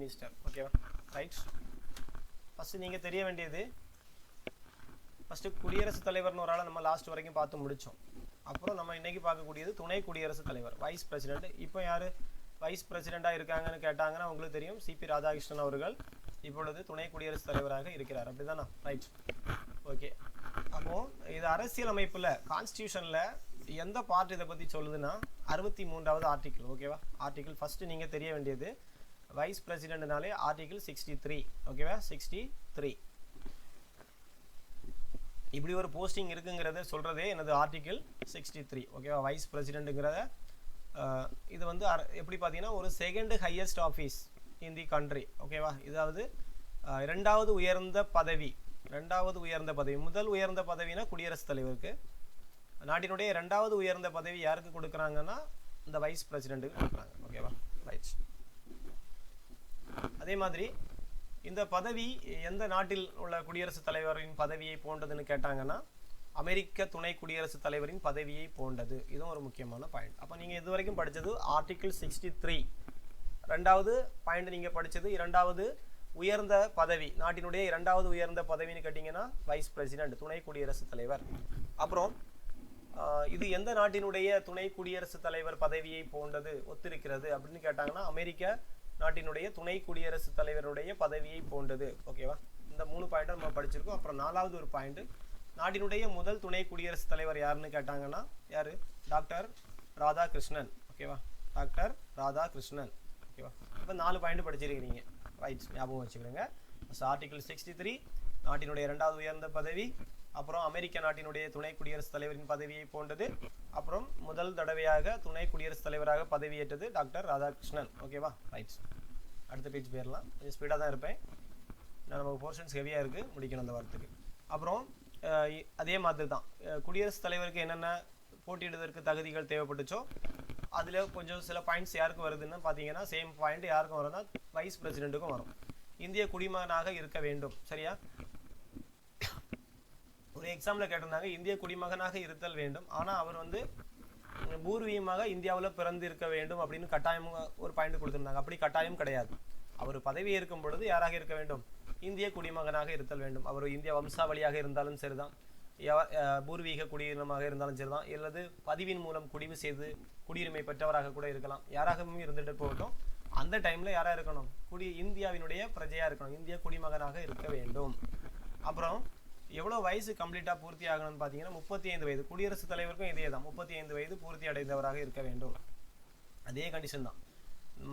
Minister. ஓகேவா, right. First நீங்கள் தெரிய வேண்டியது, ஃபஸ்ட்டு குடியரசுத் தலைவர்னு ஒரு ஆளை நம்ம லாஸ்ட் வரைக்கும் பார்த்து முடித்தோம். அப்புறம் நம்ம இன்றைக்கி பார்க்கக்கூடியது துணை குடியரசுத் தலைவர், வைஸ் பிரசிடென்ட். இப்போ யார் வைஸ் பிரசிடெண்ட்டாக இருக்காங்கன்னு கேட்டாங்கன்னா உங்களுக்கு தெரியும், சிபி ராதாகிருஷ்ணன் அவர்கள் இப்பொழுது துணை குடியரசுத் தலைவராக இருக்கிறார். அப்படி தானே? ரைட். ஓகே. அப்போது இது அரசியலமைப்பில் கான்ஸ்டியூஷனில் எந்த பார்ட் இதை பற்றி சொல்லுதுன்னா 63வது ஆர்டிக்கிள். ஓகேவா, ஆர்டிக்கிள் ஃபஸ்ட்டு நீங்கள் தெரிய வேண்டியது வைஸ் பிரசிடென்ட்னாலே ஆர்டிக்கிள் 63. ஓகேவா, 63. இப்படி ஒரு போஸ்டிங் இருக்குங்கிறத சொல்கிறதே எனது ஆர்டிக்கிள் 63. ஓகேவா, வைஸ் பிரசிடென்ட்டுங்கிறத இது வந்து எப்படி பார்த்தீங்கன்னா ஒரு second highest office in the country. ஓகேவா, இதாவது ரெண்டாவது உயர்ந்த பதவி. முதல் உயர்ந்த பதவினா குடியரசுத் தலைவருக்கு. நாட்டினுடைய ரெண்டாவது உயர்ந்த பதவி யாருக்கு கொடுக்குறாங்கன்னா இந்த வைஸ் பிரசிடென்ட்டுக்கு கொடுக்குறாங்க. ஓகேவா, ரைட். அதே மாதிரி இந்த பதவி எந்த நாட்டில் உள்ள குடியரசுத் தலைவரின் பதவியை போன்றதுன்னு கேட்டாங்கன்னா அமெரிக்க துணை குடியரசுத் தலைவரின் பதவியை போன்றது. இதுவும் ஒரு முக்கியமான பாயிண்ட். அப்போ நீங்கள் இது வரைக்கும் படித்தது ஆர்டிக்கிள் 63. ரெண்டாவது பாயிண்ட் நீங்கள் படித்தது இரண்டாவது உயர்ந்த பதவி, நாட்டினுடைய இரண்டாவது உயர்ந்த பதவின்னு கேட்டிங்கன்னா வைஸ் பிரசிடென்ட், துணை குடியரசுத் தலைவர். அப்புறம் இது எந்த நாட்டினுடைய துணை குடியரசுத் தலைவர் பதவியை போன்றது ஒத்திருக்கிறது அப்படின்னு கேட்டாங்கன்னா அமெரிக்க நாட்டினுடைய துணை குடியரசுத் தலைவருடைய பதவியை போன்றது. ஓகேவா, இந்த 3 பாயிண்ட்டை நம்ம படிச்சிருக்கோம். அப்புறம் 4வது ஒரு பாயிண்ட், நாட்டினுடைய முதல் துணை குடியரசுத் தலைவர் யாருன்னு கேட்டாங்கன்னா யார்? டாக்டர் ராதாகிருஷ்ணன். ஓகேவா, டாக்டர் ராதாகிருஷ்ணன். ஓகேவா, இப்போ 4 பாயிண்ட் படிச்சிருக்கிறீங்க. ரைட், ஞாபகம் வச்சுக்கிறேங்க. ஆர்டிகிள் 63 நாட்டினுடைய இரண்டாவது உயர்ந்த பதவி, அப்புறம் அமெரிக்க நாட்டினுடைய துணை குடியரசுத் தலைவரின் பதவியை போன்றது, அப்புறம் முதல் தடவையாக துணை குடியரசுத் தலைவராக பதவியேற்றது டாக்டர் ராதாகிருஷ்ணன். ஓகேவா, ரைட். அடுத்த பேஜ் போயிடலாம். கொஞ்சம் ஸ்பீடாக தான் இருப்பேன், நான் நமக்கு போர்ஷன்ஸ் ஹெவியாக இருக்குது, முடிக்கணும் அந்த வாரத்துக்கு. அப்புறம் அதே மாதிரி தான் குடியரசுத் தலைவருக்கு என்னென்ன போட்டியிடுவதற்கு தகுதிகள் தேவைப்பட்டுச்சோ அதில் கொஞ்சம் சில பாயிண்ட்ஸ் யாருக்கு வருதுன்னு பார்த்தீங்கன்னா சேம் பாயிண்ட் யாருக்கும் வரும்னா வைஸ் பிரசிடென்ட்டுக்கும் வரும். இந்திய குடிமகனாக இருக்க வேண்டும். சரியா, ஒரு எக்ஸாம்பிள் கேட்டிருந்தாங்க, இந்திய குடிமகனாக இருத்தல் வேண்டும், ஆனால் அவர் வந்து பூர்வீகமாக இந்தியாவில் பிறந்து இருக்க வேண்டும் அப்படின்னு கட்டாயம் ஒரு பாயிண்ட் கொடுத்துருந்தாங்க. அப்படி கட்டாயம் கிடையாது. அவர் பதவி ஏற்கும் பொழுது யாராக இருக்க வேண்டும்? இந்திய குடிமகனாக இருத்தல் வேண்டும். அவர் இந்திய வம்சாவளியாக இருந்தாலும் சரிதான், பூர்வீக குடியினமாக இருந்தாலும் சரிதான், அல்லது பதிவின் மூலம் குடிவு செய்து குடியுரிமை பெற்றவராக கூட இருக்கலாம். யாராகவும் இருந்துட்டு போகட்டும், அந்த டைமில் யாராக இருக்கணும்? இந்தியாவினுடைய பிரஜையாக இருக்கணும், இந்திய குடிமகனாக இருக்க வேண்டும். அப்புறம் எவ்வளோ வயசு கம்ப்ளீட்டாக பூர்த்தி ஆகணும்னு பார்த்தீங்கன்னா 35 வயது. குடியரசுத் தலைவருக்கும் இதே தான், 35 வயது பூர்த்தி அடைந்தவராக இருக்க வேண்டும். அதே கண்டிஷன் தான்.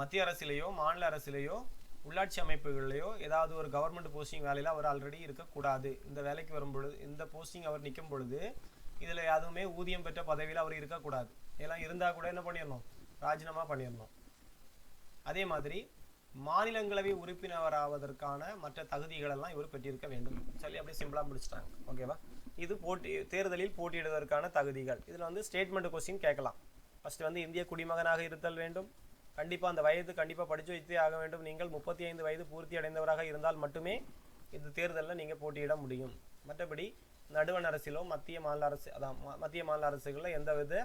மத்திய அரசிலேயோ மாநில அரசிலேயோ உள்ளாட்சி அமைப்புகளிலேயோ ஏதாவது ஒரு கவர்மெண்ட் போஸ்டிங் வேலையில் அவர் ஆல்ரெடி இருக்கக்கூடாது. இந்த வேலைக்கு வரும்பொழுது, இந்த போஸ்டிங் அவர் நிற்கும் பொழுது இதில் எதுவுமே ஊதியம் பெற்ற பதவியில் அவர் இருக்கக்கூடாது. எல்லாம் இருந்தால் கூட என்ன பண்ணிடணும்? ராஜினாமா பண்ணிடணும். அதே மாதிரி மாநிலங்களவை உறுப்பினராவதற்கான மற்ற தகுதிகளெல்லாம் இவர் பெற்றிருக்க வேண்டும். சொல்லி அப்படியே சிம்பிளாக முடிச்சிட்டாங்க. ஓகேவா, இது தேர்தலில் போட்டியிடுவதற்கான தகுதிகள். இதில் வந்து ஸ்டேட்மெண்ட் கொஸ்டின் கேட்கலாம். ஃபஸ்ட்டு வந்து இந்திய குடிமகனாக இருத்தல் வேண்டும், கண்டிப்பாக அந்த வயது கண்டிப்பாக படித்து வைத்தே ஆக வேண்டும். நீங்கள் 35 வயது பூர்த்தி அடைந்தவராக இருந்தால் மட்டுமே இந்த தேர்தலில் நீங்கள் போட்டியிட முடியும். மற்றபடி நடுவண் அரசிலோ மத்திய மாநில அரசுகளில் எந்தவித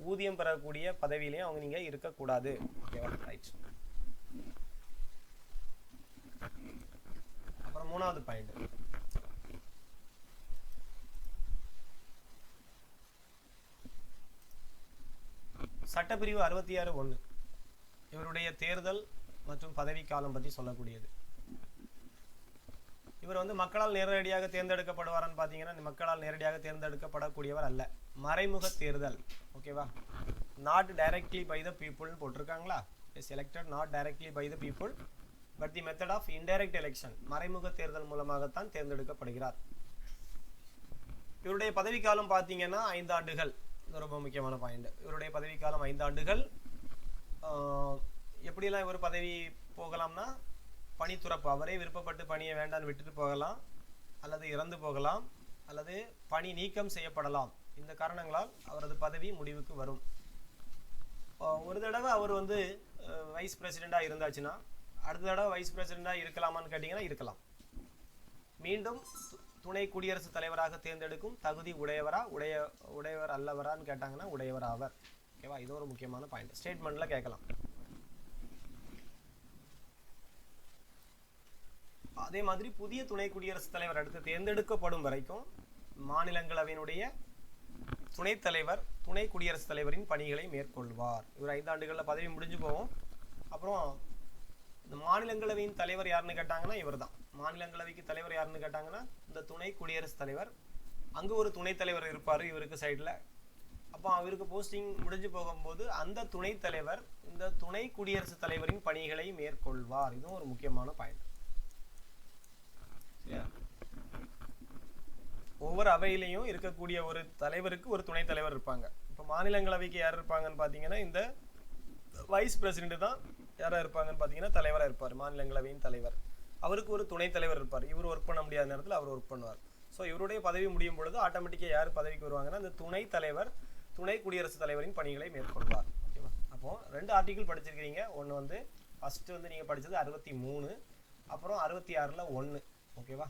ஊதியம் பெறக்கூடிய பதவியிலையும் அவங்க நீங்கள் இருக்கக்கூடாது. ஓகேவா, ரைட். அப்புறம் 3வது பாயிண்ட், சட்டப்பிரிவு 66(1) இவருடைய தேர்தல் மற்றும் பதவி காலம் பற்றி சொல்லக்கூடியது. இவர் வந்து மக்களால் நேரடியாக தேர்ந்தெடுக்கப்படுவார்னு பார்த்தீங்கன்னா மக்களால் நேரடியாக தேர்ந்தெடுக்கப்படக்கூடியவர் அல்ல, மறைமுக தேர்தல். ஓகேவா, நாட் டைரக்ட்லி பை த பீப்புள்னு போட்டிருக்காங்களா? Selected not directly by the people but the method of indirect election, மறைமுக தேர்தல் மூலமாகத்தான் தேர்ந்தெடுக்கப்படுகிறார். இவருடைய பதவிக்காலம் பார்த்தீங்கன்னா 5 ஆண்டுகள். இது ரொம்ப முக்கியமான பாயிண்ட். இவருடைய பதவிக்காலம் 5 ஆண்டுகள். எப்படிலாம் இவர் பதவி போகலாம்னா பணி துறப்பு, அவரே விருப்பப்பட்டு பணியை வேண்டான்னு விட்டுட்டு போகலாம், அல்லது இறந்து போகலாம், அல்லது பணி நீக்கம் செய்யப்படலாம். இந்த காரணங்களால் அவரது பதவி முடிவுக்கு வரும். ஒரு தடவை அவர் வந்து வைஸ் பிரசிடெண்ட்டாக இருந்தாச்சுன்னா அடுத்த தடவை வைஸ் பிரசிடெண்ட்டாக இருக்கலாமான்னு கேட்டிங்கன்னா இருக்கலாம். மீண்டும் துணை குடியரசுத் தலைவராக தேர்ந்தெடுக்கும் தகுதி உடையவர் அல்லவரான்னு கேட்டாங்கன்னா உடையவர் ஆவர். ஓகேவா, இது ஒரு முக்கியமான பாயிண்ட். ஸ்டேட்மெண்ட்டில் கேட்கலாம். அதே மாதிரி புதிய துணை குடியரசுத் தலைவர் அடுத்து தேர்ந்தெடுக்கப்படும் வரைக்கும் மாநிலங்களவையினுடைய துணைத் தலைவர் துணை குடியரசுத் தலைவரின் பணிகளை மேற்கொள்வார். இவர் 5 ஆண்டுகளில் பதவி முடிஞ்சு போகும். அப்புறம் இந்த மாநிலங்களவையின் தலைவர் யாருன்னு கேட்டாங்கன்னா இவர் தான். மாநிலங்களவைக்கு தலைவர் யாருன்னு கேட்டாங்கன்னா இந்த துணை குடியரசுத் தலைவர். அங்கே ஒரு துணைத் தலைவர் இருப்பார் இவருக்கு சைடில். அப்போ அவருக்கு போஸ்டிங் முடிஞ்சு போகும்போது அந்த துணைத் தலைவர் இந்த துணை குடியரசுத் தலைவரின் பணிகளை மேற்கொள்வார். இதுவும் ஒரு முக்கியமான பாயிண்ட். ஒவ்வொரு அவையிலையும் இருக்கக்கூடிய ஒரு தலைவருக்கு ஒரு துணைத் தலைவர் இருப்பாங்க. இப்போ மாநிலங்களவைக்கு யார் இருப்பாங்கன்னு பார்த்தீங்கன்னா இந்த வைஸ் பிரசிடென்ட் தான் யாராக இருப்பாங்கன்னு பார்த்தீங்கன்னா தலைவராக இருப்பார். மாநிலங்களவையின் தலைவர். அவருக்கு ஒரு துணைத் தலைவர் இருப்பார். இவர் ஒர்க் பண்ண முடியாத நேரத்தில் அவர் ஒர்க் பண்ணுவார். ஸோ இவருடைய பதவி முடியும் பொழுது ஆட்டோமேட்டிக்காக யார் பதவிக்கு வருவாங்கன்னா இந்த துணைத் தலைவர் துணை குடியரசுத் தலைவரின் பணிகளை மேற்கொள்வார். ஓகேவா? அப்போ 2 ஆர்டிகிள் படிச்சிருக்கிறீங்க. ஒன்று வந்து ஃபர்ஸ்ட் வந்து நீங்கள் படித்தது 63, அப்புறம் 66ல் 1. ஓகேவா?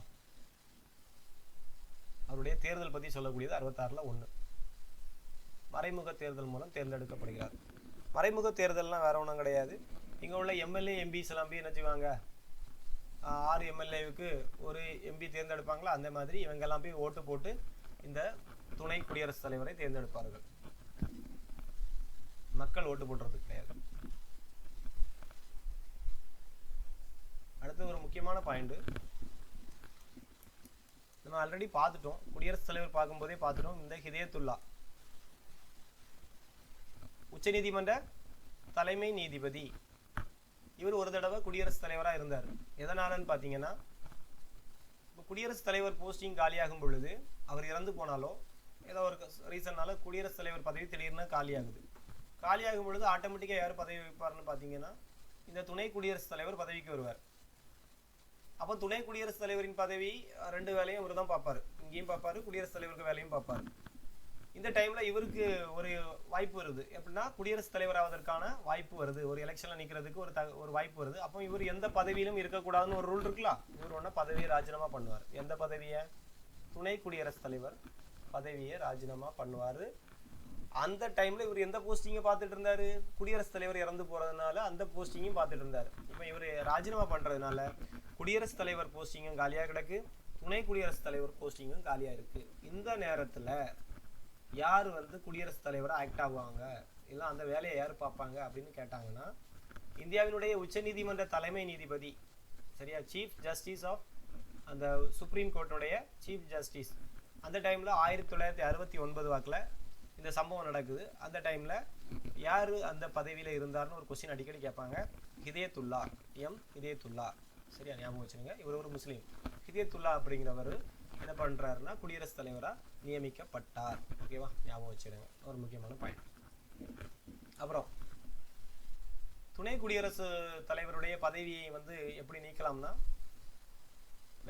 அவருடைய தேர்தல் பற்றி சொல்லக்கூடியது 66ல் 1. மறைமுக தேர்தல் மூலம் தேர்ந்தெடுக்கப்படுகிறார். மறைமுக தேர்தல்லாம் வேற ஒன்றும் கிடையாது. இங்கே உள்ள எம்எல்ஏ எம்பிஸ் எல்லாம் போய் என்ன செய்வாங்க, 6 எம்எல்ஏவுக்கு ஒரு எம்பி தேர்ந்தெடுப்பாங்களா, அந்த மாதிரி இவங்கெல்லாம் போய் ஓட்டு போட்டு இந்த துணை குடியரசுத் தலைவரை தேர்ந்தெடுப்பார்கள். மக்கள் ஓட்டு போடுறது கிடையாது. அடுத்து ஒரு முக்கியமான பாயிண்ட் நம்ம ஆல்ரெடி பார்த்துட்டோம். குடியரசுத் தலைவர் பார்க்கும்போதே பார்த்துட்டோம். இந்த ஹிதயத்துல்லா உச்சநீதிமன்ற தலைமை நீதிபதி. இவர் ஒரு தடவை குடியரசுத் தலைவராக இருந்தார். எதனாலன்னு பார்த்தீங்கன்னா இப்போ குடியரசுத் தலைவர் போஸ்டிங் காலியாகும் பொழுது அவர் இறந்து போனாலோ ஏதோ ஒரு ரீசன்னால குடியரசுத் தலைவர் பதவி திடீர்னு காலியாகுது. காலியாகும் பொழுது ஆட்டோமேட்டிக்காக யார் பதவி வைப்பார்னு பார்த்தீங்கன்னா இந்த துணை குடியரசுத் தலைவர் பதவிக்கு வருவார். அப்போ துணை குடியரசுத் தலைவரின் பதவி 2 வேலையும் இவர் தான் பார்ப்பார். இங்கேயும் பார்ப்பார், குடியரசுத் தலைவருக்கு வேலையும் பார்ப்பார். இந்த டைம்ல இவருக்கு ஒரு வாய்ப்பு வருது. எப்படின்னா குடியரசுத் தலைவர் ஆவதற்கான வாய்ப்பு வருது. ஒரு எலெக்ஷன்ல நிற்கிறதுக்கு ஒரு வாய்ப்பு வருது. அப்போ இவர் எந்த பதவியிலும் இருக்கக்கூடாதுன்னு ஒரு ரூல் இருக்கலாம். இவர் ஒன்று பதவியை ராஜினாமா பண்ணுவார். எந்த பதவியை? துணை குடியரசுத் தலைவர் பதவியை ராஜினாமா பண்ணுவார். அந்த டைம்ல இவர் எந்த போஸ்டிங்கை பார்த்துட்டு இருந்தாரு? குடியரசுத் தலைவர் இறந்து போறதுனால அந்த போஸ்டிங்கையும் பார்த்துட்டு இருந்தாரு. இப்போ இவர் ராஜினாமா பண்றதுனால குடியரசுத் தலைவர் போஸ்டிங்கும் காலியா கிடக்கு, துணை குடியரசுத் தலைவர் போஸ்டிங்கும் காலியா இருக்கு. இந்த நேரத்துல யார் வந்து குடியரசுத் தலைவரை ஆக்ட் ஆகுவாங்க, இல்லை அந்த வேலையை யார் பார்ப்பாங்க அப்படின்னு கேட்டாங்கன்னா இந்தியாவினுடைய உச்சநீதிமன்ற தலைமை நீதிபதி, சரியா, சீஃப் ஜஸ்டிஸ் ஆஃப் அந்த சுப்ரீம் கோர்ட்டுடைய சீஃப் ஜஸ்டிஸ். அந்த டைம்ல 1969 வாக்கில் இந்த சம்பவம் நடக்குது. அந்த டைம்ல யாரு அந்த பதவியில இருந்தார்னு ஒரு கொஸ்டின் அடிக்கடி கேட்பாங்க. ஹிதயத்துல்லா, ஹிதயத்துல்லா, சரியா ஞாபகம் வச்சுருங்க. இவர் ஒரு முஸ்லீம். ஹிதயத்துல்லா அப்படிங்கிறவர் என்ன பண்றாருன்னா குடியரசுத் தலைவரா நியமிக்கப்பட்டார். ஓகேவா? ஞாபகம் வச்சுருங்க. ஒரு முக்கியமான பாயிண்ட். அப்புறம் துணை குடியரசு தலைவருடைய பதவியை வந்து எப்படி நீக்கலாம்னா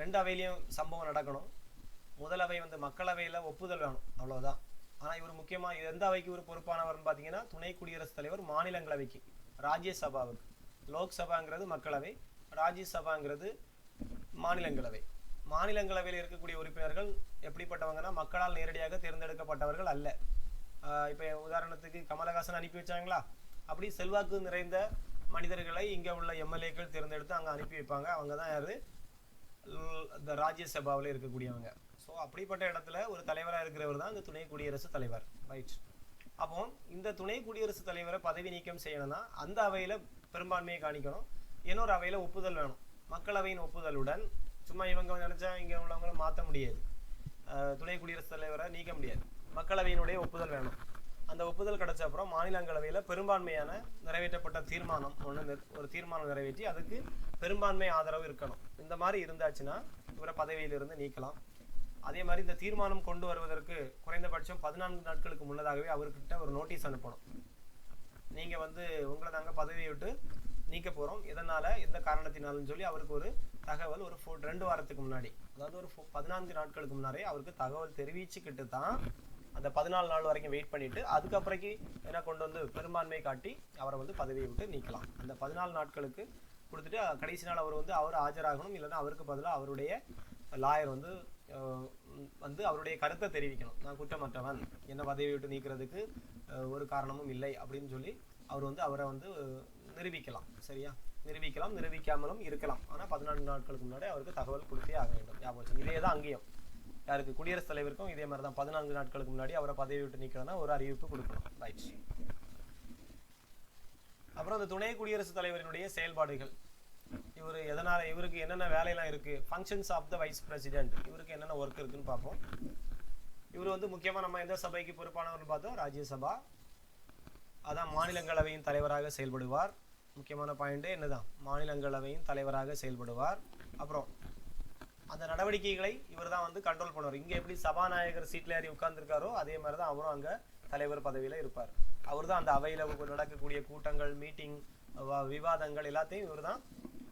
2 அவையிலையும் சம்பவம் நடக்கணும். முதல் அவை வந்து மக்களவையில் ஒப்புதல் வேணும், அவ்வளோதான். ஆனால் இவர் முக்கியமாக எந்த அவைக்கு ஒரு பொறுப்பானவர்னு பார்த்தீங்கன்னா துணை குடியரசுத் தலைவர் மாநிலங்களவைக்கு, ராஜ்யசபாவுக்கு. லோக்சபாங்கிறது மக்களவை, ராஜ்யசபாங்கிறது மாநிலங்களவை. மாநிலங்களவையில் இருக்கக்கூடிய உறுப்பினர்கள் எப்படிப்பட்டவங்கன்னா மக்களால் நேரடியாக தேர்ந்தெடுக்கப்பட்டவர்கள் அல்ல. இப்போ உதாரணத்துக்கு கமலஹாசன் அனுப்பி வச்சாங்களா, அப்படி செல்வாக்கு நிறைந்த மனிதர்களை இங்கே உள்ள எம்எல்ஏக்கள் தேர்ந்தெடுத்து அங்கே அனுப்பி வைப்பாங்க. அவங்க தான் யார்? இந்த ராஜ்யசபாவில் இருக்கக்கூடியவங்க. ஸோ அப்படிப்பட்ட இடத்துல ஒரு தலைவராக இருக்கிறவர் தான் இந்த துணை குடியரசுத் தலைவர். ரைட். அப்போ இந்த துணை குடியரசுத் தலைவரை பதவி நீக்கம் செய்யணும்னா அந்த அவையில் பெரும்பான்மையை காணிக்கணும், இன்னொரு அவையில் ஒப்புதல் வேணும். மக்களவையின் ஒப்புதலுடன் சும்மா இவங்க நினைச்சா இங்கே உள்ளவங்களை மாற்ற முடியாது, துணை குடியரசுத் தலைவரை நீக்க முடியாது. மக்களவையினுடைய ஒப்புதல் வேணும். அந்த ஒப்புதல் கிடைச்ச அப்புறம் மாநிலங்களவையில் பெரும்பான்மையான நிறைவேற்றப்பட்ட தீர்மானம் ஒரு தீர்மானம் நிறைவேற்றி அதுக்கு பெரும்பான்மை ஆதரவு இருக்கணும். இந்த மாதிரி இருந்தாச்சுன்னா இவரை பதவியிலிருந்து நீக்கலாம். அதே மாதிரி இந்த தீர்மானம் கொண்டு வருவதற்கு குறைந்தபட்சம் 14 நாட்களுக்கு முன்னதாகவே அவர்கிட்ட ஒரு நோட்டீஸ் அனுப்பணும். நீங்கள் வந்து உங்களை நாங்கள் பதவியை விட்டு நீக்க போகிறோம், எதனால் எந்த காரணத்தினாலும் சொல்லி அவருக்கு ஒரு தகவல் ஒரு 2 வாரத்துக்கு முன்னாடி, அதாவது ஒரு 14 நாட்களுக்கு முன்னாடியே அவருக்கு தகவல் தெரிவிச்சுக்கிட்டு தான் அந்த 14 நாள் வரைக்கும் வெயிட் பண்ணிவிட்டு அதுக்கப்புறக்கு என்ன கொண்டு வந்து பெரும்பான்மை காட்டி அவரை வந்து பதவியை விட்டு நீக்கலாம். அந்த 14 நாட்களுக்கு கொடுத்துட்டு கடைசி நாள் அவர் ஆஜராகணும். இல்லைன்னா அவருக்கு பதிலாக அவருடைய லாயர் வந்து அவருடைய கருத்தை தெரிவிக்கணும். நான் குற்றமற்றவன், என்ன பதவியை விட்டு நீக்கிறதுக்கு ஒரு காரணமும் இல்லை அப்படின்னு சொல்லி அவரை வந்து நிரூபிக்கலாம். சரியா? நிரூபிக்கலாம், நிரூபிக்காமலும் இருக்கலாம். ஆனால் 14 நாட்களுக்கு முன்னாடி அவருக்கு தகவல் கொடுத்தே ஆக வேண்டும். ஞாபகம். இதே தான் அங்கேயும் யாருக்கு குடியரசுத் தலைவருக்கும் இதே மாதிரி தான் 14 நாட்களுக்கு முன்னாடி அவரை பதவி விட்டு நீக்கணும்னா ஒரு அறிவிப்பு கொடுக்கணும். ரைட். அப்புறம் அந்த துணை குடியரசுத் தலைவரினுடைய செயல்பாடுகள், இவர் எதனால, இவருக்கு என்னென்ன வேலையெல்லாம் இருக்கு, functions of the vice president, இவருக்கு என்னென்ன ஒர்க் இருக்குன்னு பார்ப்போம். இவர் வந்து முக்கியமாக நம்ம எந்த சபைக்கு பொறுப்பானவர் பார்த்தோம், ராஜ்யசபா. அதான் மாநிலங்களவையின் தலைவராக செயல்படுவார். முக்கியமான பாயிண்ட் என்னதான், மாநிலங்களவையின் தலைவராக செயல்படுவார். அப்புறம் அந்த நடவடிக்கைகளை இவர் தான் வந்து கண்ட்ரோல் பண்ணுவார். இங்கே எப்படி சபாநாயகர் சீட்டில் ஏறி உட்கார்ந்துருக்காரோ அதே மாதிரி தான் அவரும் அங்கே தலைவர் பதவியில் இருப்பார். அவர் தான் அந்த அவையில் நடக்கக்கூடிய கூட்டங்கள், மீட்டிங், விவாதங்கள் எல்லாத்தையும் இவர் தான்